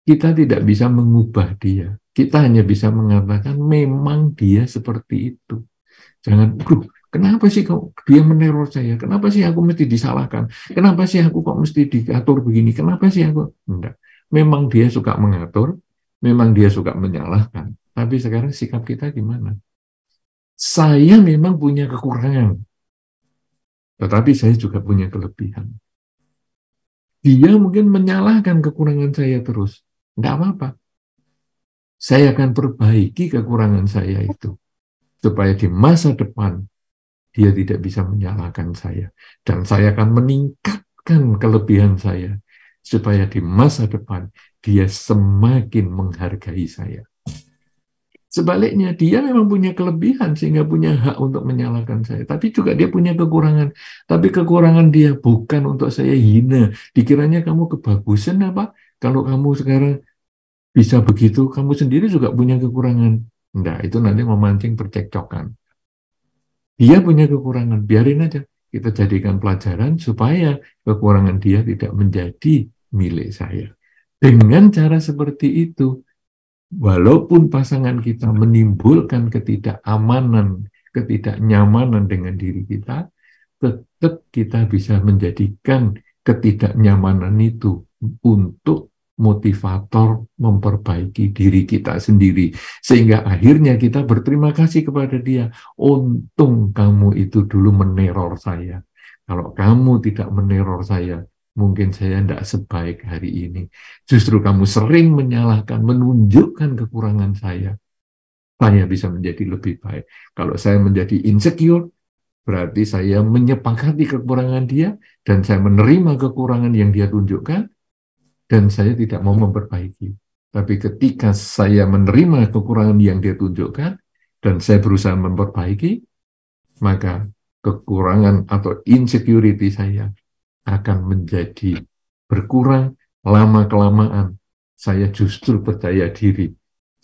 Kita tidak bisa mengubah dia. Kita hanya bisa mengatakan memang dia seperti itu. Jangan, kenapa sih kok dia meneror saya? Kenapa sih aku mesti disalahkan? Kenapa sih aku kok mesti diatur begini? Kenapa sih aku? Enggak. Memang dia suka mengatur, memang dia suka menyalahkan. Tapi sekarang sikap kita gimana? Saya memang punya kekurangan, tetapi saya juga punya kelebihan. Dia mungkin menyalahkan kekurangan saya terus. Enggak apa-apa. Saya akan perbaiki kekurangan saya itu, supaya di masa depan dia tidak bisa menyalahkan saya. Dan saya akan meningkatkan kelebihan saya, supaya di masa depan dia semakin menghargai saya. Sebaliknya, dia memang punya kelebihan sehingga punya hak untuk menyalahkan saya. Tapi juga dia punya kekurangan. Tapi kekurangan dia bukan untuk saya hina. Dikiranya kamu kebagusan apa? Kalau kamu sekarang bisa begitu, kamu sendiri juga punya kekurangan. Enggak, itu nanti memancing percekcokan. Dia punya kekurangan, biarin aja. Kita jadikan pelajaran supaya kekurangan dia tidak menjadi milik saya. Dengan cara seperti itu, walaupun pasangan kita menimbulkan ketidakamanan, ketidaknyamanan dengan diri kita, tetap kita bisa menjadikan ketidaknyamanan itu untuk motivator memperbaiki diri kita sendiri. Sehingga akhirnya kita berterima kasih kepada dia. Untung kamu itu dulu meneror saya. Kalau kamu tidak meneror saya, mungkin saya tidak sebaik hari ini. Justru kamu sering menyalahkan, menunjukkan kekurangan saya bisa menjadi lebih baik. Kalau saya menjadi insecure, berarti saya menyepakati kekurangan dia, dan saya menerima kekurangan yang dia tunjukkan, dan saya tidak mau memperbaiki. Tapi ketika saya menerima kekurangan yang dia tunjukkan, dan saya berusaha memperbaiki, maka kekurangan atau insecurity saya akan menjadi berkurang. Lama-kelamaan saya justru percaya diri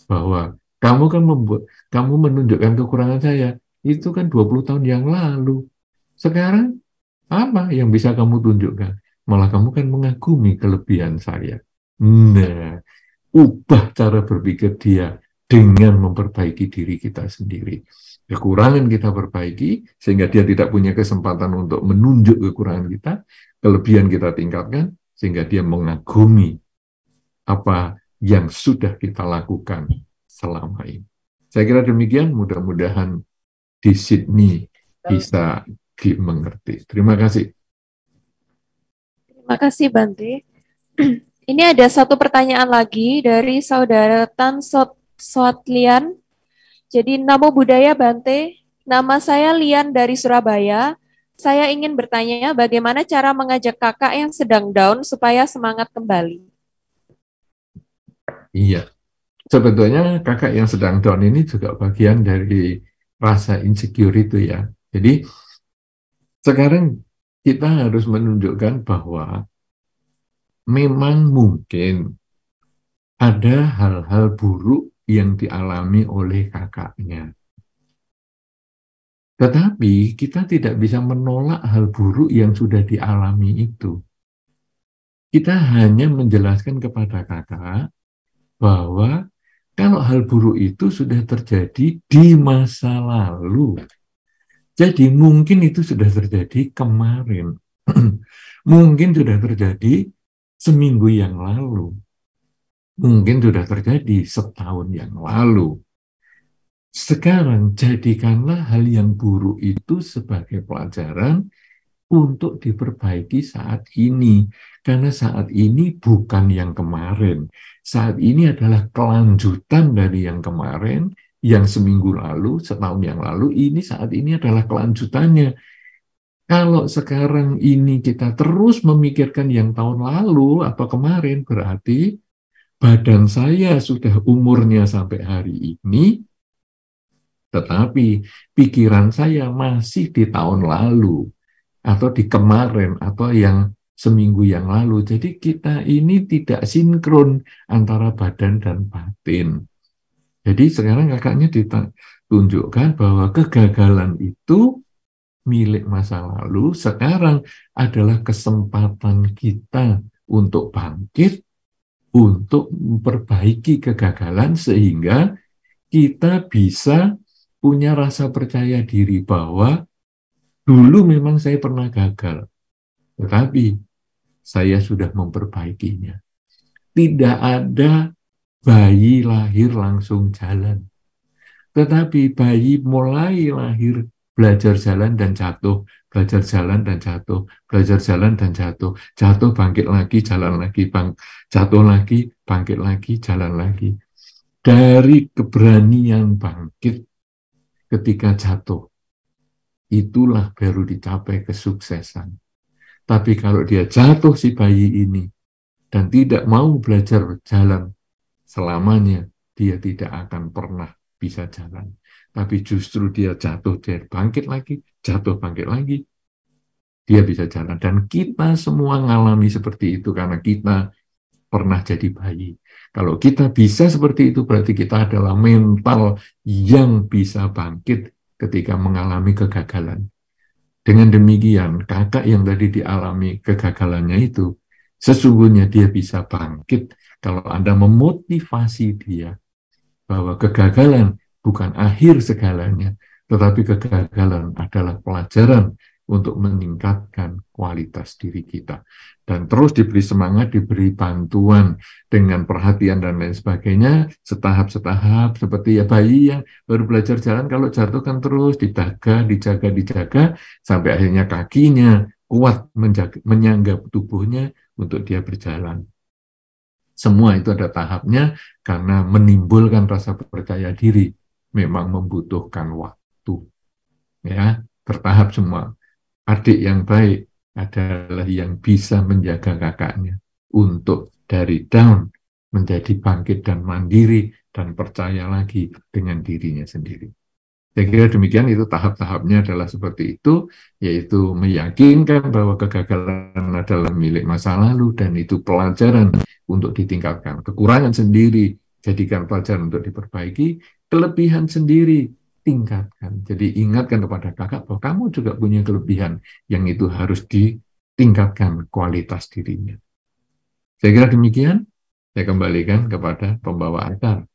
bahwa kamu menunjukkan kekurangan saya itu kan 20 tahun yang lalu. Sekarang apa yang bisa kamu tunjukkan? Malah kamu kan mengagumi kelebihan saya. Nah, ubah cara berpikir dia dengan memperbaiki diri kita sendiri. Kekurangan kita perbaiki, sehingga dia tidak punya kesempatan untuk menunjuk kekurangan kita. Kelebihan kita tingkatkan, sehingga dia mengagumi apa yang sudah kita lakukan selama ini. Saya kira demikian, mudah-mudahan di Sydney bisa dimengerti. Terima kasih. Terima kasih, Bante. Ini ada satu pertanyaan lagi dari Saudara Tan Sotlian. Jadi, Namo Buddhaya, Bante. Nama saya Lian dari Surabaya. Saya ingin bertanya bagaimana cara mengajak kakak yang sedang down supaya semangat kembali. Iya. Sebetulnya kakak yang sedang down ini juga bagian dari rasa insecure itu ya. Jadi, sekarang kita harus menunjukkan bahwa memang mungkin ada hal-hal buruk yang dialami oleh kakaknya. Tetapi kita tidak bisa menolak hal buruk yang sudah dialami itu. Kita hanya menjelaskan kepada kakak bahwa kalau hal buruk itu sudah terjadi di masa lalu. Jadi mungkin itu sudah terjadi kemarin. Mungkin sudah terjadi seminggu yang lalu. Mungkin sudah terjadi setahun yang lalu. Sekarang jadikanlah hal yang buruk itu sebagai pelajaran untuk diperbaiki saat ini. Karena saat ini bukan yang kemarin. Saat ini adalah kelanjutan dari yang kemarin, yang seminggu lalu, setahun yang lalu, ini saat ini adalah kelanjutannya. Kalau sekarang ini kita terus memikirkan yang tahun lalu atau kemarin, berarti badan saya sudah umurnya sampai hari ini, tetapi pikiran saya masih di tahun lalu, atau di kemarin, atau yang seminggu yang lalu. Jadi kita ini tidak sinkron antara badan dan batin. Jadi sekarang kakaknya ditunjukkan bahwa kegagalan itu milik masa lalu, sekarang adalah kesempatan kita untuk bangkit, untuk memperbaiki kegagalan, sehingga kita bisa punya rasa percaya diri bahwa dulu memang saya pernah gagal, tetapi saya sudah memperbaikinya. Tidak ada bayi lahir langsung jalan. Tetapi bayi mulai lahir belajar jalan dan jatuh, belajar jalan dan jatuh, belajar jalan dan jatuh, jatuh bangkit lagi, jalan lagi, jatuh lagi, bangkit lagi, jalan lagi. Dari keberanian bangkit ketika jatuh, itulah baru dicapai kesuksesan. Tapi kalau dia jatuh si bayi ini dan tidak mau belajar jalan selamanya, dia tidak akan pernah bisa jalan. Tapi justru dia jatuh, dia bangkit lagi, jatuh, bangkit lagi, dia bisa jalan. Dan kita semua mengalami seperti itu karena kita pernah jadi bayi. Kalau kita bisa seperti itu, berarti kita adalah mental yang bisa bangkit ketika mengalami kegagalan. Dengan demikian, kakak yang tadi dialami kegagalannya itu, sesungguhnya dia bisa bangkit kalau Anda memotivasi dia bahwa kegagalan bukan akhir segalanya, tetapi kegagalan adalah pelajaran untuk meningkatkan kualitas diri kita. Dan terus diberi semangat, diberi bantuan dengan perhatian dan lain sebagainya, setahap-setahap, seperti ya bayi yang baru belajar jalan, kalau jatuh kan terus dijaga, sampai akhirnya kakinya kuat menyangga tubuhnya untuk dia berjalan. Semua itu ada tahapnya, karena menimbulkan rasa percaya diri memang membutuhkan waktu. Ya, bertahap semua. Adik yang baik adalah yang bisa menjaga kakaknya untuk dari down menjadi bangkit dan mandiri dan percaya lagi dengan dirinya sendiri. Saya kira demikian, itu tahap-tahapnya adalah seperti itu, yaitu meyakinkan bahwa kegagalan adalah milik masa lalu dan itu pelajaran untuk ditingkatkan. Kekurangan sendiri jadikan pelajaran untuk diperbaiki, kelebihan sendiri tingkatkan. Jadi ingatkan kepada kakak bahwa kamu juga punya kelebihan yang itu harus ditingkatkan kualitas dirinya. Saya kira demikian. Saya kembalikan kepada pembawa acara.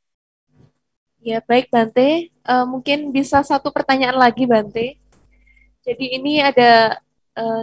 Ya, baik Bante. Mungkin bisa satu pertanyaan lagi Bante. Jadi ini ada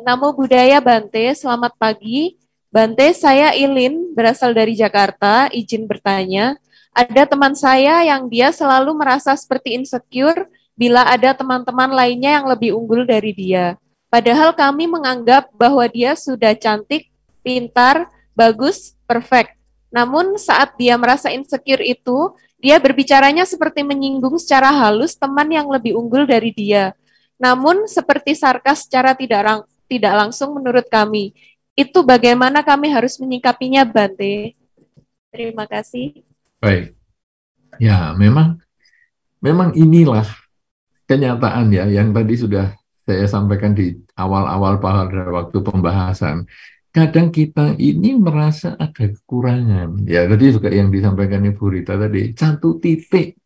Namo Buddhaya Bante, selamat pagi. Bante, saya Ilin, berasal dari Jakarta, izin bertanya. Ada teman saya yang dia selalu merasa seperti insecure bila ada teman-teman lainnya yang lebih unggul dari dia. Padahal kami menganggap bahwa dia sudah cantik, pintar, bagus, perfect. Namun saat dia merasa insecure itu, dia berbicaranya seperti menyinggung secara halus teman yang lebih unggul dari dia. Namun seperti sarkas secara tidak langsung menurut kami. Itu bagaimana kami harus menyikapinya, Bante? Terima kasih. Baik. Ya, memang inilah kenyataan ya yang tadi sudah saya sampaikan di awal-awal pada waktu pembahasan. Kadang kita ini merasa ada kekurangan. Ya, tadi juga yang disampaikan Ibu Rita tadi, satu titik.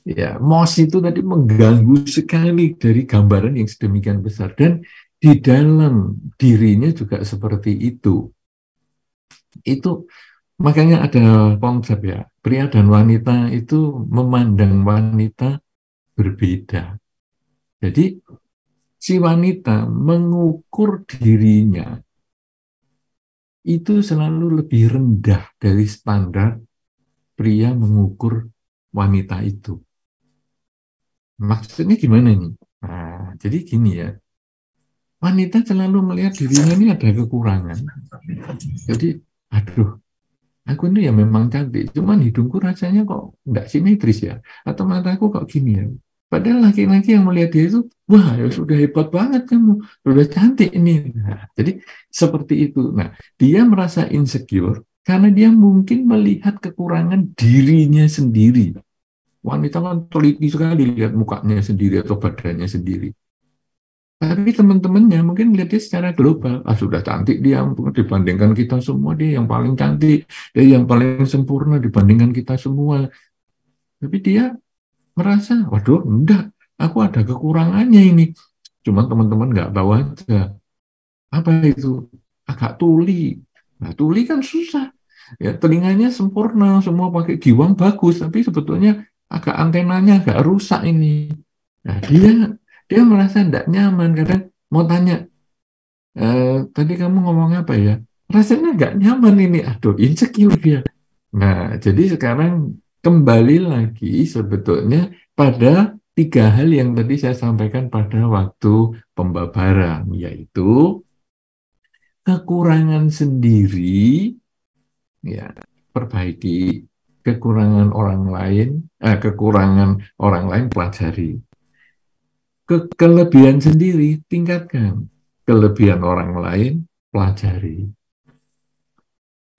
Ya, MOS itu tadi mengganggu sekali dari gambaran yang sedemikian besar. Dan di dalam dirinya juga seperti itu. Itu makanya ada konsep ya, pria dan wanita itu memandang wanita berbeda. Jadi si wanita mengukur dirinya itu selalu lebih rendah dari standar pria mengukur wanita itu. Maksudnya gimana nih? Nah, jadi gini ya, wanita selalu melihat dirinya ini ada kekurangan. Jadi, aduh, aku ini ya memang cantik, cuman hidungku rasanya kok nggak simetris ya, atau mataku kok gini ya. Padahal laki-laki yang melihat dia itu, wah ya sudah hebat banget kamu, sudah cantik ini. Nah, jadi seperti itu. Nah, dia merasa insecure karena dia mungkin melihat kekurangan dirinya sendiri. Wanita kan teliti sekali lihat mukanya sendiri atau badannya sendiri. Tapi teman-temannya mungkin melihat dia secara global, sudah cantik dia dibandingkan kita semua, dia yang paling cantik, dia yang paling sempurna dibandingkan kita semua. Tapi dia merasa, waduh, enggak, aku ada kekurangannya ini. Cuma teman-teman nggak tahu aja. Apa itu? Agak tuli. Nah, tuli kan susah. Ya, telinganya sempurna, semua pakai giwang bagus, tapi sebetulnya agak antenanya agak rusak ini. Nah, dia merasa tidak nyaman. Kadang mau tanya, tadi kamu ngomong apa ya? Rasanya nggak nyaman ini. Aduh, insecure dia. Nah, jadi sekarang kembali lagi sebetulnya pada 3 hal yang tadi saya sampaikan pada waktu pembabaran, yaitu kekurangan sendiri, ya, perbaiki. Kekurangan orang lain pelajari. Kelebihan sendiri tingkatkan, kelebihan orang lain pelajari.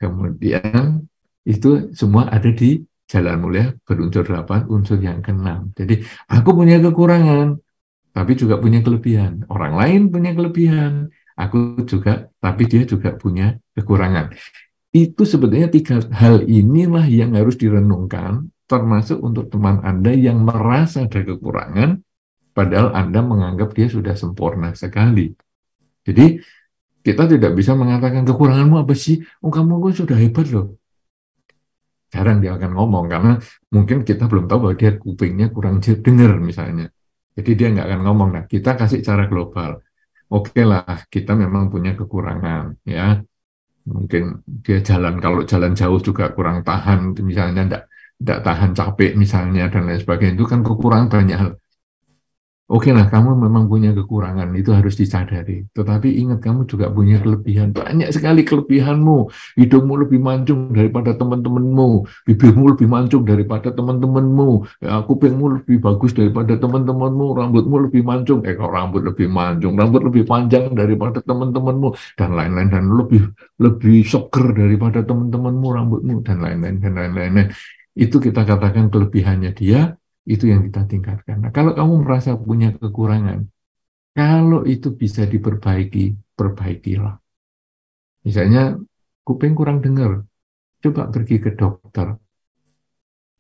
Kemudian itu semua ada di Jalan Mulia berunsur 8, unsur yang ke-6. Jadi aku punya kekurangan, tapi juga punya kelebihan. Orang lain punya kelebihan, aku juga, tapi dia juga punya kekurangan. Itu sebetulnya 3 hal inilah yang harus direnungkan, termasuk untuk teman Anda yang merasa ada kekurangan, padahal Anda menganggap dia sudah sempurna sekali. Jadi, kita tidak bisa mengatakan kekuranganmu apa sih? Oh, kamu sudah hebat loh. jarang dia akan ngomong karena mungkin kita belum tahu bahwa dia kupingnya kurang dengar misalnya. Jadi dia nggak akan ngomong. Nah, kita kasih cara global. Oke lah, kita memang punya kekurangan, ya. Mungkin dia jalan, kalau jalan jauh juga kurang tahan, misalnya enggak tahan capek misalnya, dan lain sebagainya. Itu kan kekurangan banyak hal. Oke lah, kamu memang punya kekurangan, itu harus disadari. Tetapi ingat, kamu juga punya kelebihan. Banyak sekali kelebihanmu. Hidungmu lebih mancung daripada teman-temanmu. Bibirmu lebih mancung daripada teman-temanmu. Ya, kupingmu lebih bagus daripada teman-temanmu. Rambutmu lebih mancung. Kalau rambut lebih mancung, rambut lebih panjang daripada teman-temanmu. Dan lain-lain. Dan lebih seger daripada teman-temanmu, rambutmu. Dan lain-lain. Dan lain-lain. Itu kita katakan kelebihannya dia. Itu yang kita tingkatkan. Nah, kalau kamu merasa punya kekurangan, kalau itu bisa diperbaiki, perbaikilah. Misalnya, kuping kurang dengar, coba pergi ke dokter.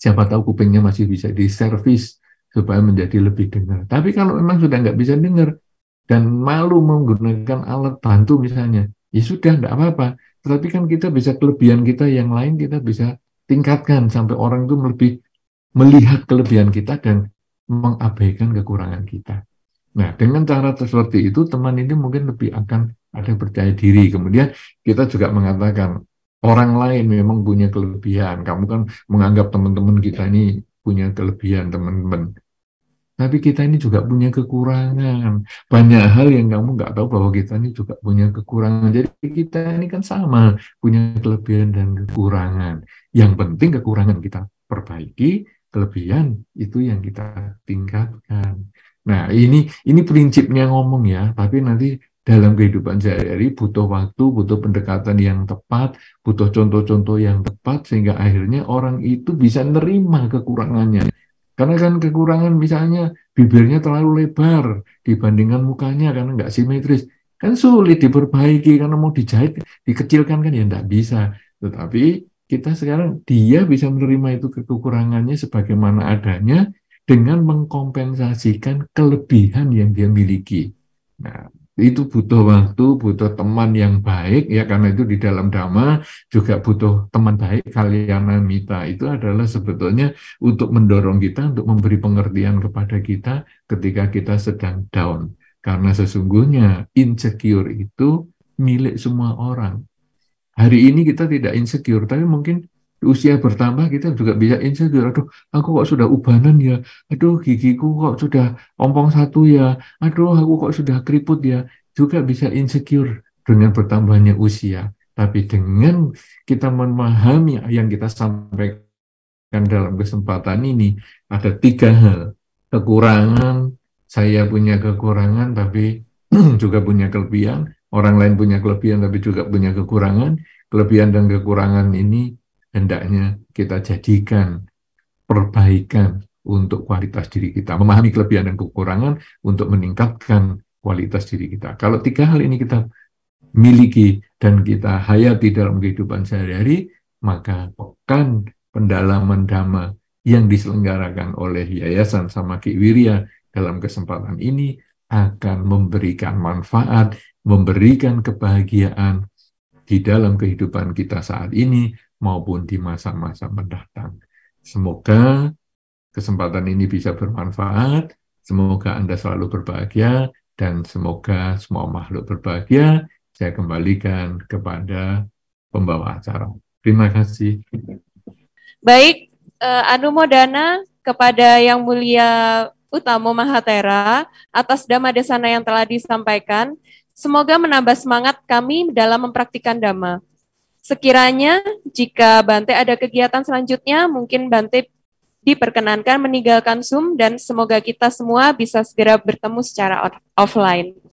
Siapa tahu kupingnya masih bisa diservis supaya menjadi lebih dengar. Tapi kalau memang sudah nggak bisa dengar dan malu menggunakan alat bantu misalnya, ya sudah, nggak apa-apa. Tetapi kan kita bisa, kelebihan kita yang lain kita bisa tingkatkan sampai orang itu lebih melihat kelebihan kita dan mengabaikan kekurangan kita. Nah, dengan cara seperti itu, teman ini mungkin lebih akan ada percaya diri. Kemudian kita juga mengatakan, orang lain memang punya kelebihan. Kamu kan menganggap teman-teman kita ini punya kelebihan, teman-teman. Tapi kita ini juga punya kekurangan. Banyak hal yang kamu nggak tahu bahwa kita ini juga punya kekurangan. Jadi kita ini kan sama, punya kelebihan dan kekurangan. Yang penting kekurangan kita perbaiki, kelebihan itu yang kita tingkatkan. Nah, ini prinsipnya ngomong ya, tapi nanti dalam kehidupan sehari-hari butuh waktu, butuh pendekatan yang tepat, butuh contoh-contoh yang tepat, sehingga akhirnya orang itu bisa nerima kekurangannya. Karena kan kekurangan misalnya bibirnya terlalu lebar dibandingkan mukanya karena nggak simetris. Kan sulit diperbaiki karena mau dijahit, dikecilkan kan ya nggak bisa. Tetapi kita sekarang, dia bisa menerima itu kekurangannya sebagaimana adanya dengan mengkompensasikan kelebihan yang dia miliki. Nah, itu butuh waktu, butuh teman yang baik, ya karena itu di dalam Dhamma juga butuh teman baik, kalyana mita. Itu adalah sebetulnya untuk mendorong kita, untuk memberi pengertian kepada kita ketika kita sedang down. Karena sesungguhnya insecure itu milik semua orang. Hari ini kita tidak insecure, tapi mungkin usia bertambah kita juga bisa insecure. Aduh, aku kok sudah ubanan ya. Aduh, gigiku kok sudah ompong satu ya. Aduh, aku kok sudah keriput ya. Juga bisa insecure dengan bertambahnya usia. Tapi dengan kita memahami yang kita sampaikan dalam kesempatan ini, ada 3 hal. Kekurangan, saya punya kekurangan, tapi juga punya kelebihan. Orang lain punya kelebihan tapi juga punya kekurangan. Kelebihan dan kekurangan ini hendaknya kita jadikan perbaikan untuk kualitas diri kita. Memahami kelebihan dan kekurangan untuk meningkatkan kualitas diri kita. Kalau 3 hal ini kita miliki dan kita hayati dalam kehidupan sehari-hari, maka pekan pendalaman Dhamma yang diselenggarakan oleh Yayasan Samaki Wirya dalam kesempatan ini akan memberikan manfaat, memberikan kebahagiaan di dalam kehidupan kita saat ini maupun di masa-masa mendatang. Semoga kesempatan ini bisa bermanfaat, semoga Anda selalu berbahagia, dan semoga semua makhluk berbahagia. Saya kembalikan kepada pembawa acara. Terima kasih. Baik, anumodana kepada Yang Mulia Utamo Mahatera atas Dhamma Desana yang telah disampaikan. Semoga menambah semangat kami dalam mempraktikkan Dhamma. Sekiranya jika Bante ada kegiatan selanjutnya, mungkin Bante diperkenankan meninggalkan Zoom dan semoga kita semua bisa segera bertemu secara offline.